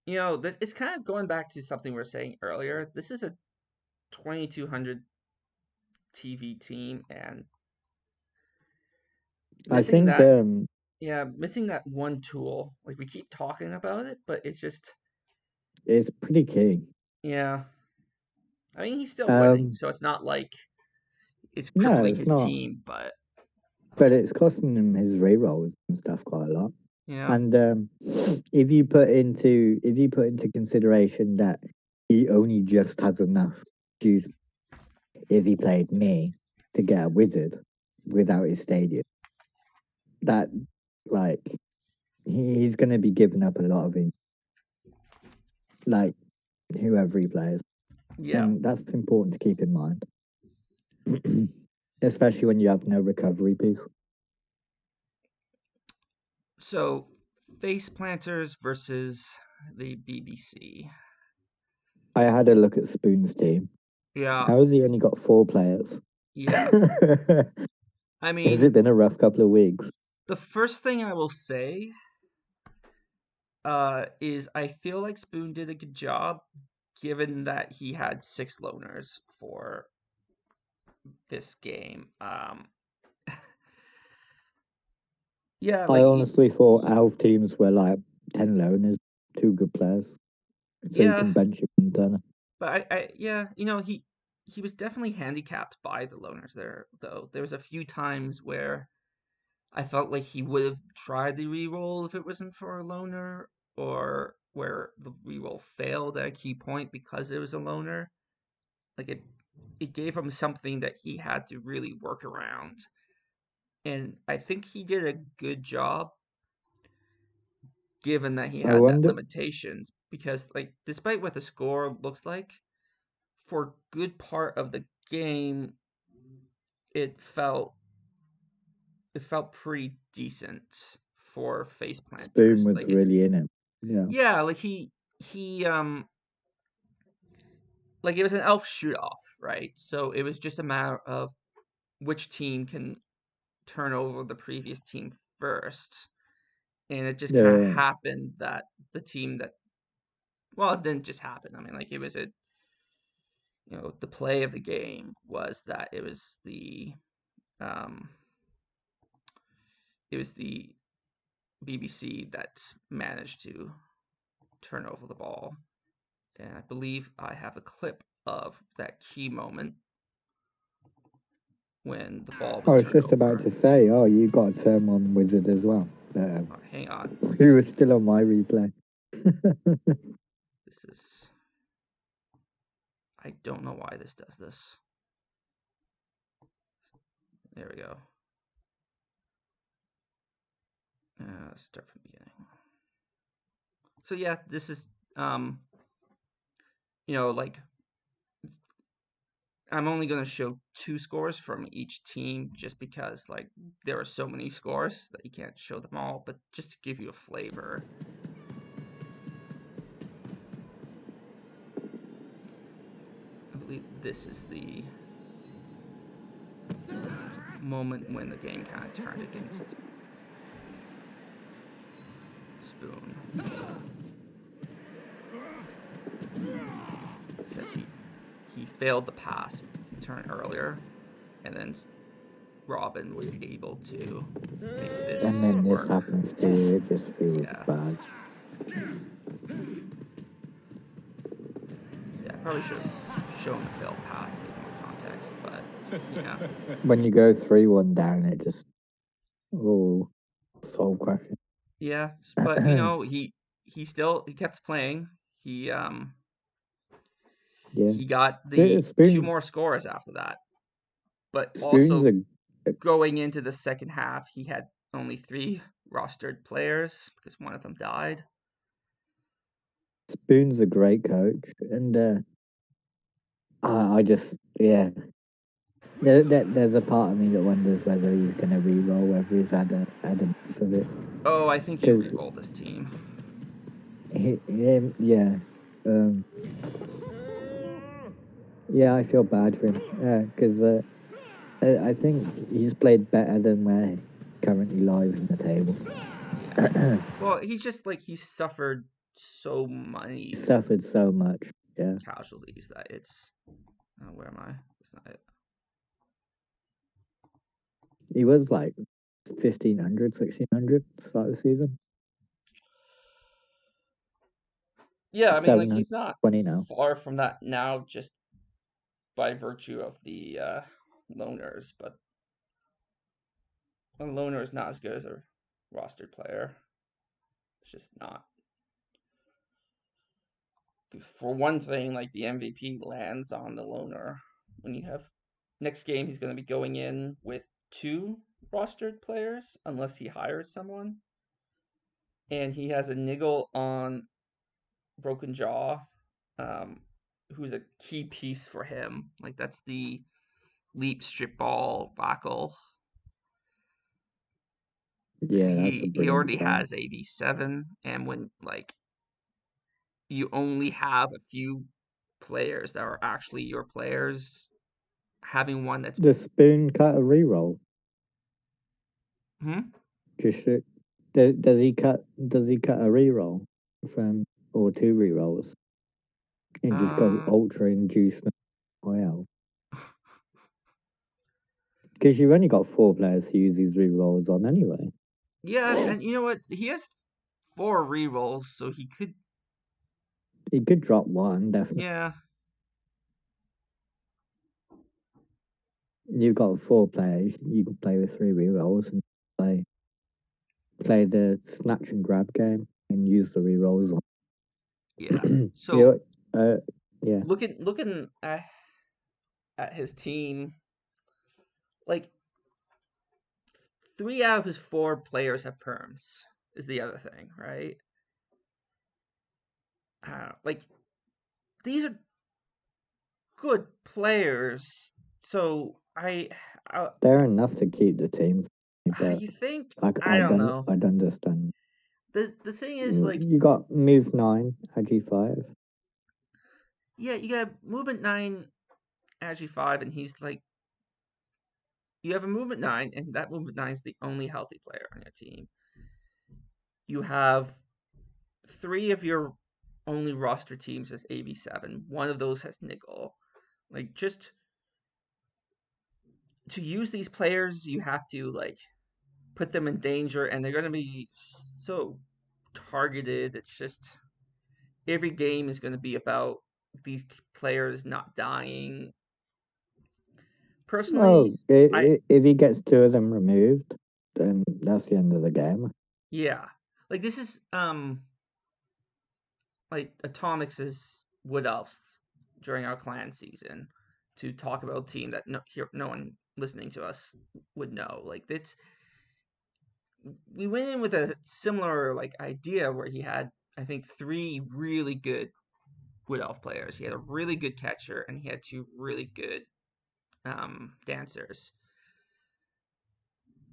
Yeah, it's kind of going back to something we were saying earlier. This is a 2200 TV team, and I missing think that, yeah, missing that one tool. Like we keep talking about it, but it's just, it's pretty key. yeah. I mean, he's still winning, Um, so it's not like it's no, crippling it's his not. team, but But it's costing him his rerolls and stuff quite a lot. yeah, And if you put into consideration that he only just has enough juice if he played me to get a wizard without his stadium, that like he's going to be giving up a lot of it, like whoever he plays, yeah. and that's important to keep in mind, especially when you have no recovery piece. So, face planters versus the BBC. I had a look at Spoon's team. Yeah, How has he only got 4 players? yeah. I Has mean, it been a rough couple of weeks? the first thing I will say is I feel like Spoon did a good job given that he had 6 loners for this game. Yeah, I like honestly thought our teams were like 10 loners, 2 good players, so you yeah, can bench him and turn. but yeah, he was definitely handicapped by the loners there though. There was a few times where I felt like he would have tried the reroll if it wasn't for a loner, or where the reroll failed at a key point because it was a loner. Like it gave him something that he had to really work around. And I think he did a good job given that he I had that wonder. limitations because like despite what the score looks like, for good part of the game it felt it felt pretty decent for face Spoon planters. was Like really in it. Yeah. yeah, like he like it was an elf shoot off, right? So it was just a matter of which team can turn over the previous team first. And it just kind of Yeah. happened that the team that, well, it didn't just happen. I mean, like it was the play of the game was that um, it was the BBC that managed to turn over the ball. And I believe I have a clip of that key moment when the ball I was was turned just about over. to say, oh, you got a term on Wizard as well. Hang on. You were still on my replay. This is. I don't know why this does this. There we go. Start from the beginning. So yeah, this is like I'm only going to show 2 scores from each team just because like there are so many scores that you can't show them all, but just to give you a flavor. I believe this is the moment when the game kind of turned against Spoon. Because he failed the pass the turn earlier, and then Robin was able to make this And then this work. happens to you, it just feels Yeah. bad. Yeah, I probably should have shown the failed pass to give more context, but yeah. When you go 3-1 down, it just, oh, soul crushing. Yeah, but he kept playing. Yeah. He got the 2 more scores after that. But Spoon's also a going into the second half, he had only 3 rostered players because one of them died. Spoon's a great coach, and I just there's a part of me that wonders whether he's going to re-roll, whether he's had enough of it. Oh, I think you 'Cause re-roll this team. Yeah, I feel bad for him. Yeah, because I think he's played better than where he currently lies in the table. Yeah. Well, he suffered so many Suffered so much. Yeah, casualties that it's. Where am I? It's not it. he was like 1,500, 1,600 start of the season. Yeah, I mean, like he's not 720 now. far from that now, just by virtue of the loaners, but a loaner is not as good as a rostered player. It's just not. For one thing, like the MVP lands on the loaner when you have next game he's going to be going in with 2 rostered players unless he hires someone, and he has a niggle on Broken Jaw, um, who's a key piece for him. Like that's the leap strip ball Vackle. Yeah, that's a He brilliant already card. has 87, and when like you only have a few players that are actually your players, having one that's The Spoon cut a reroll. Just does he cut a reroll from or 2 rerolls and just go ultra inducement IL? Because you've only got 4 players to use these rerolls on anyway. Yeah, and you know what? He has 4 rerolls, so he could drop 1, definitely. Yeah. You've got 4 players. You can play with 3 rerolls and play the snatch and grab game and use the rerolls on. Yeah. So yeah. looking at his team, like 3 out of his 4 players have perms is the other thing, right? Like these are good players, so they're enough to keep the team. but You think? I, I I don't don't know. I'd understand. The thing is, like, You got move 9 at G5. yeah, you got movement 9, Agi 5, and he's like, you have a movement 9, and that movement 9 is the only healthy player on your team. You have 3 of your only roster teams as AV7. One of those has Niggle. Like, just to use these players, you have to, like, put them in danger, and they're going to be so targeted. It's just every game is going to be about these players not dying. Personally, Well, I if he gets 2 of them removed, then that's the end of the game. yeah, like this is like Atomics' Wood Elves during our clan season to talk about a team that no one listening to us would know. Like it's we went in with a similar like idea where he had I think 3 really good Wood Elf players. He had a really good catcher and he had 2 really good dancers.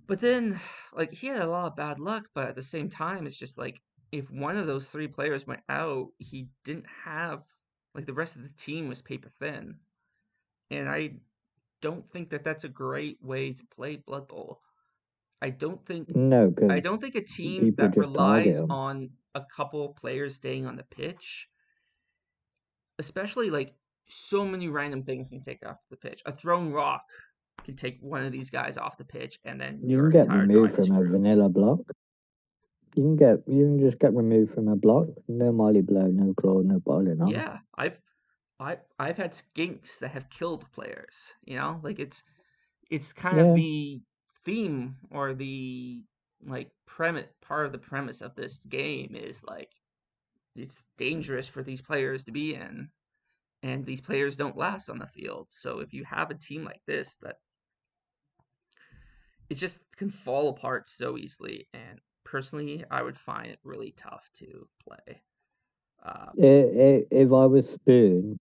But then, like, he had a lot of bad luck, but at the same time, it's just like if one of those 3 players went out, he didn't have like the rest of the team was paper thin. And I don't think that that's a great way to play Blood Bowl. I don't think No, I because don't think a team people that just target relies him. on a couple players staying on the pitch, especially like so many random things can take off the pitch. A thrown rock can take one of these guys off the pitch, and then You your can get entire removed drive is from a screwed. vanilla block. You can just get removed from a block. No Molly Blow, no claw, no boiling on. Yeah, I've had skinks that have killed players. You know, like it's kind of Yeah. the theme or the like premise part of the premise of this game is like it's dangerous for these players to be in, and these players don't last on the field. So if you have a team like this that it just can fall apart so easily, and personally, I would find it really tough to play. Uh, If I was Spoon,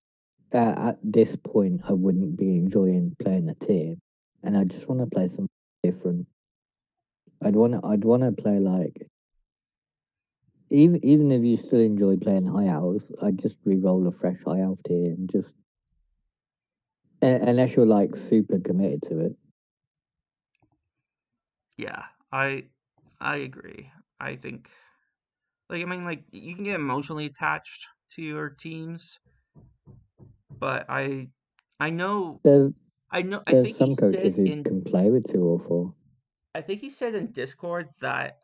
at this point, I wouldn't be enjoying playing a team, and I just want to play something different. I'd want to play like even if you still enjoy playing high elves, I'd just re-roll a fresh high elf team, just unless you're like super committed to it. yeah, I agree. I think like I mean like you can get emotionally attached to your teams, but I know There's I there's think he some coaches said who in can play with 2 or 4. I think he said in Discord that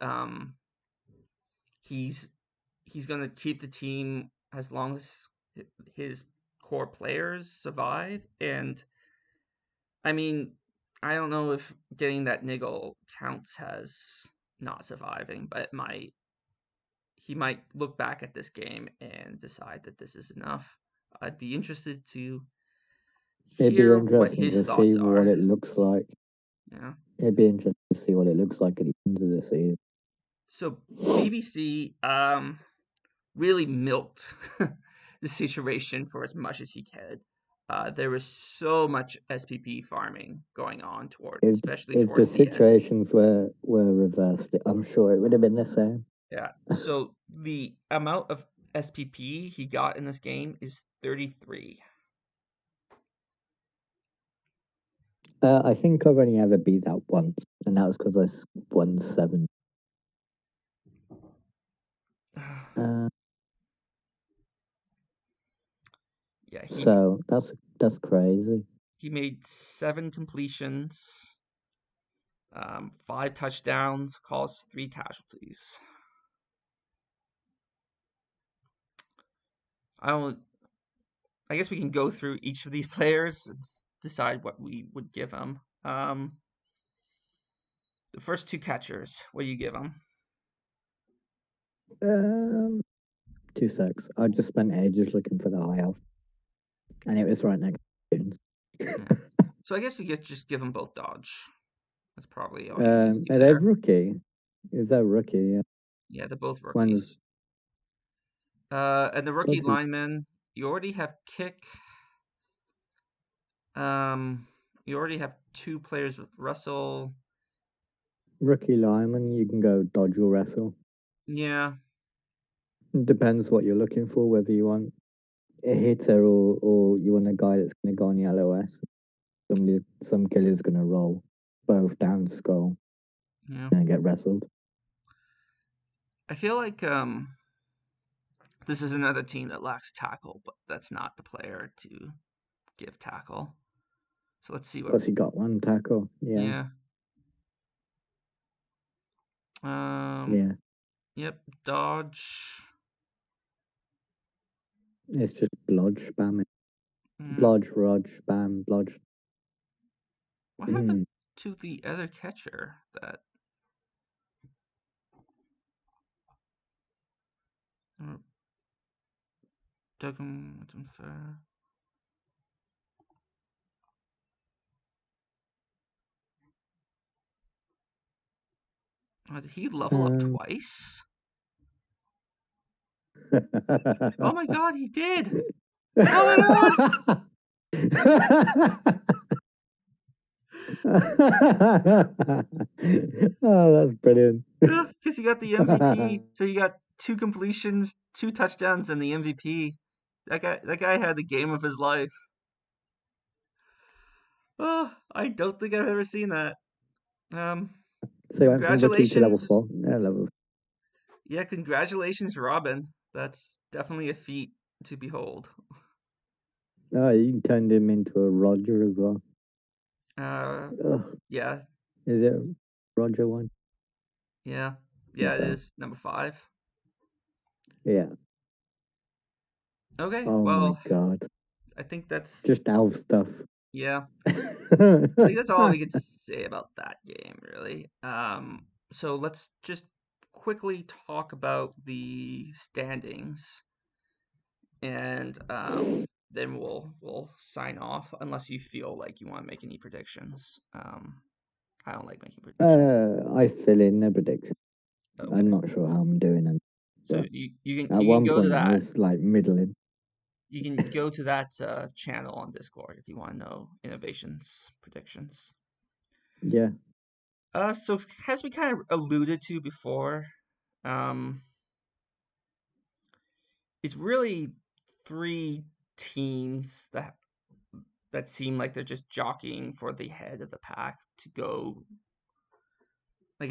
he's he's gonna keep the team as long as his core players survive. And I mean, I don't know if getting that niggle counts as not surviving, but it might. He might look back at this game and decide that this is enough. I'd be interested to It'd be hear what interesting his to see thoughts what are. it looks like. Yeah. It'd be interesting to see what it looks like at the end of the season. So BBC really milked the situation for as much as he could. There was so much SPP farming going on especially If the towards the end. situations were reversed, I'm sure it would have been the same. Yeah. So the amount of SPP he got in this game is 33. I think I've only ever beat that once, and that was because I won 7. Uh, Yeah, so that's crazy. he made 7 completions, 5 touchdowns, caused 3 casualties. I don't. I guess we can go through each of these players and decide what we would give them. The first 2 catchers, what do you give them? 2 secs. I just spent ages looking for the high elf, and it was right next to Yeah. So I guess you just give them both dodge. That's probably all you need to do Are they there. rookie? Is that rookie? Yeah. Yeah, they're both One's rookies. And the rookie what's his lineman, you already have kick. Um, you already have 2 players with Russell. rookie lineman, you can go dodge or wrestle. Yeah. It depends what you're looking for, whether you want a hitter or you want a guy that's going to go on the LOS. Some killer's going to roll both down skull Yeah. and get wrestled. I feel like this is another team that lacks tackle, but that's not the player to give tackle. So let's see what. Plus, he got one tackle. Yeah. Yeah. Yeah. Yep. Dodge. It's just blodge spamming. Yeah. Blodge, Rog, spam, blodge. What happened to the other catcher that? Duggan, it's unfair. Did he level up twice? Oh my god, he did! Oh my god! Oh, that's brilliant. Yeah, because he got the MVP. So he got 2 completions, 2 touchdowns, and the MVP. That guy had the game of his life. Oh, I don't think I've ever seen that. So he went from rookie to level Congratulations. 4. Yeah, level. Yeah, congratulations, Robin. That's definitely a feat to behold. Oh, you turned him into a Roger as well. Yeah, Is it Roger one? yeah, it is number 5. Yeah. Okay, Oh my well, god. I think that's Just elf stuff. yeah. I think that's all we could say about that game, really. So let's just quickly talk about the standings, and then we'll sign off unless you feel like you want to make any predictions. I don't like making predictions. I fill in the prediction. Okay. I'm not sure how I'm doing. And So you at can one go to point, I that. was like middling. You can go to that channel on Discord if you want to know innovations predictions. Yeah. So as we kind of alluded to before, um, it's really 3 teams that seem like they're just jockeying for the head of the pack to go. Like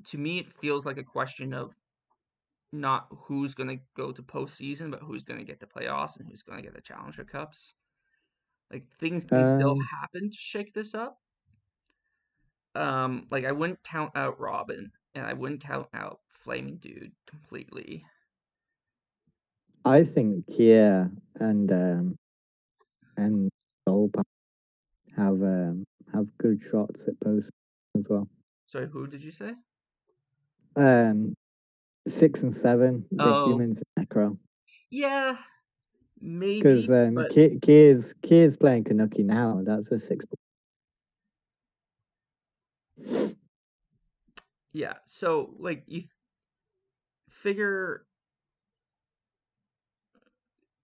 to me, it feels like a question of not who's going to go to postseason, but who's going to get the playoffs and who's going to get the Challenger Cups. Like things can still happen to shake this up. Like I wouldn't count out Robin and I wouldn't count out Flaming Dude completely. I think Kia and Soulpack have good shots at post as well. Sorry, who did you say? 6 and 7, the humans and Necro. Yeah, maybe. Because Kia's playing Kanuki now. That's a 6. Yeah, so like you figure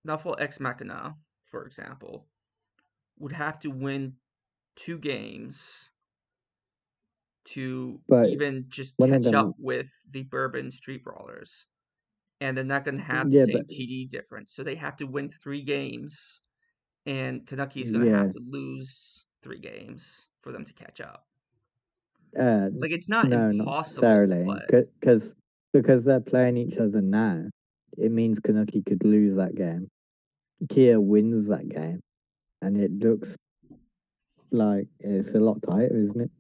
Nuffle X Machina, for example, would have to win 2 games to even just catch up with the Bourbon Street Brawlers. And they're not going to have the same TD difference. So they have to win 3 games, and Kanuki's going to have to lose 3 games for them to catch up. Like it's not impossible. Not necessarily, because they're playing each other now. It means Kanuki could lose that game. Kia wins that game, and it looks like it's a lot tighter, isn't it?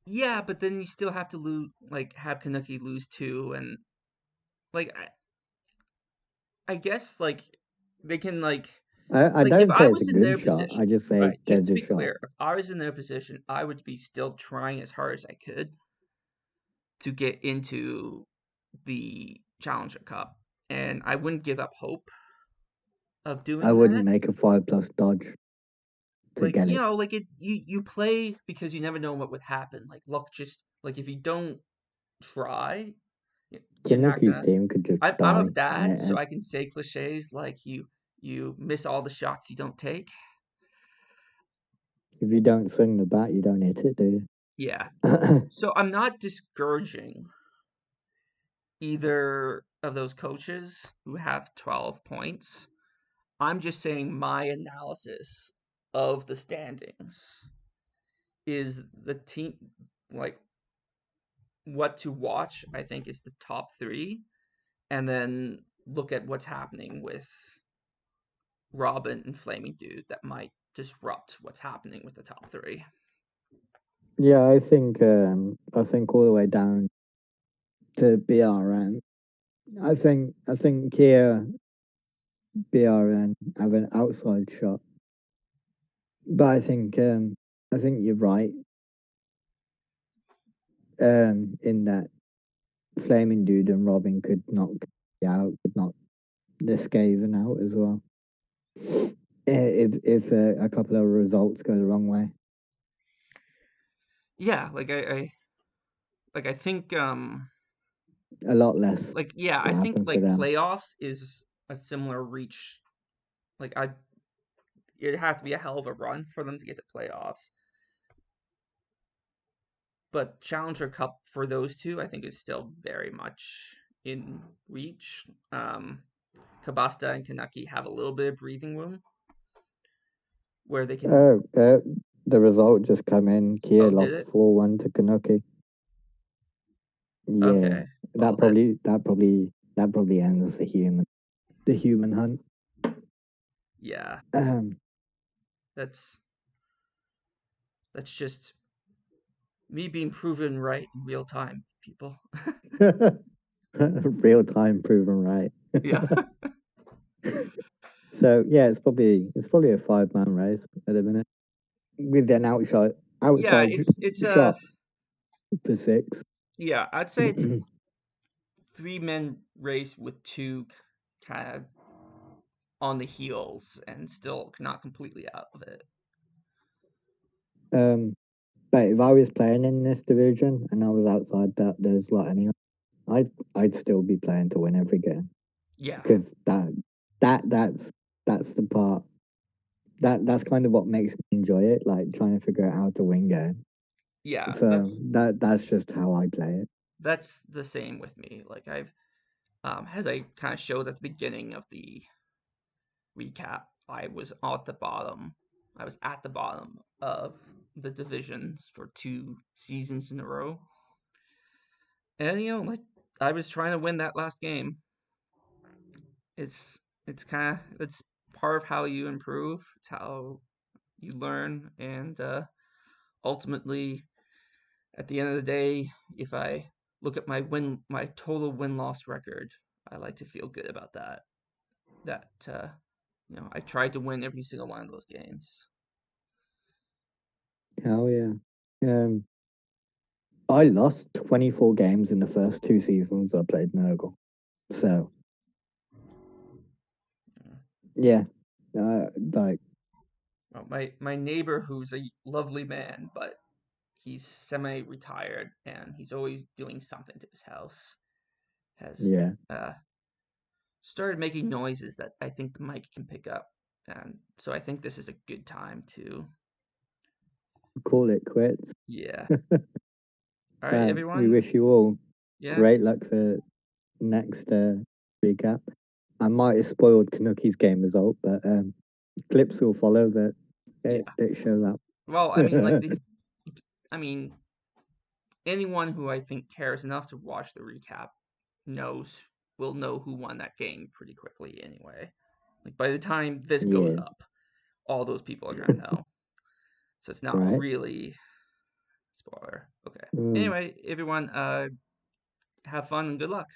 Yeah, but then you still have to lose, like have Kanuki lose 2, and like I guess like they can like. I don't say it's a good shot. I just say right, just to be shot. clear, if I was in their position, I would be still trying as hard as I could to get into the Challenger Cup, and I wouldn't give up hope of doing that. I wouldn't make a 5+ dodge. Like you know, like you play because you never know what would happen. Like luck just like if you don't try, Kanuki's team could just die. I'm a dad, so I can say cliches like you miss all the shots you don't take. If you don't swing the bat, you don't hit it, do you? Yeah. So I'm not discouraging either of those coaches who have 12 points. I'm just saying my analysis of the standings is the team, like, what to watch, I think, is the top three, and then look at what's happening with Robin and Flaming Dude that might disrupt what's happening with the top three. Yeah, I think all the way down to BRN. I think here BRN have an outside shot, but I think you're right. In that Flaming Dude and Robin could knock you out, could knock the Skaven out as well. If a couple of results go the wrong way. Yeah, I think A lot less yeah, to I think happen for like them. playoffs is a similar reach. Like I It'd have to be a hell of a run for them to get to playoffs. But Challenger Cup for those two, I think, is still very much in reach. Kabasta and Kanaki have a little bit of breathing room where they can. Uh, uh, the result just come in. Kia Oh, did lost it? 4-1 to Kanuki. Yeah, Okay. Well, that that probably ends the human hunt. yeah, Um, that's just me being proven right in real time, people. real time proven right. Yeah. So yeah, it's probably a 5-man race at a minute with an Yeah, outside it's shot for six. yeah, I'd say it's 3 men race with two kind of on the heels and still not completely out of it. um, but if I was playing in this division and I was outside those lot anyway, I'd still be playing to win every game Yeah. because that that's that's the part that's kind of what makes me enjoy it, like trying to figure out how to win game. Yeah, So that's just how I play it. that's the same with me. Like I've as I kind of showed at the beginning of the recap, I was at the bottom. I was at the bottom of the divisions for 2 seasons in a row. And like I was trying to win that last game. It's kind of it's part of how you improve. It's how you learn, and ultimately, at the end of the day, if I look at my total win loss record, I like to feel good about that. That I tried to win every single one of those games. Hell yeah. Um, I lost 24 games in the first 2 seasons I played Nurgle. So yeah, like My neighbor, who's a lovely man, but he's semi-retired and he's always doing something to his house, has yeah, uh, started making noises that I think the mic can pick up, and so I think this is a good time to call it quits. yeah. All right, But we everyone. wish you all Yeah, great luck for next recap. I might have spoiled Kanuki's game result, but clips will follow yeah. that show Well, I mean, like that. the, I mean, anyone who I think cares enough to watch the recap knows will know who won that game pretty quickly anyway. Like by the time this goes Yeah, up, all those people are gonna know. So it's not right. really spoiler. Okay. Mm. Anyway, everyone, have fun and good luck.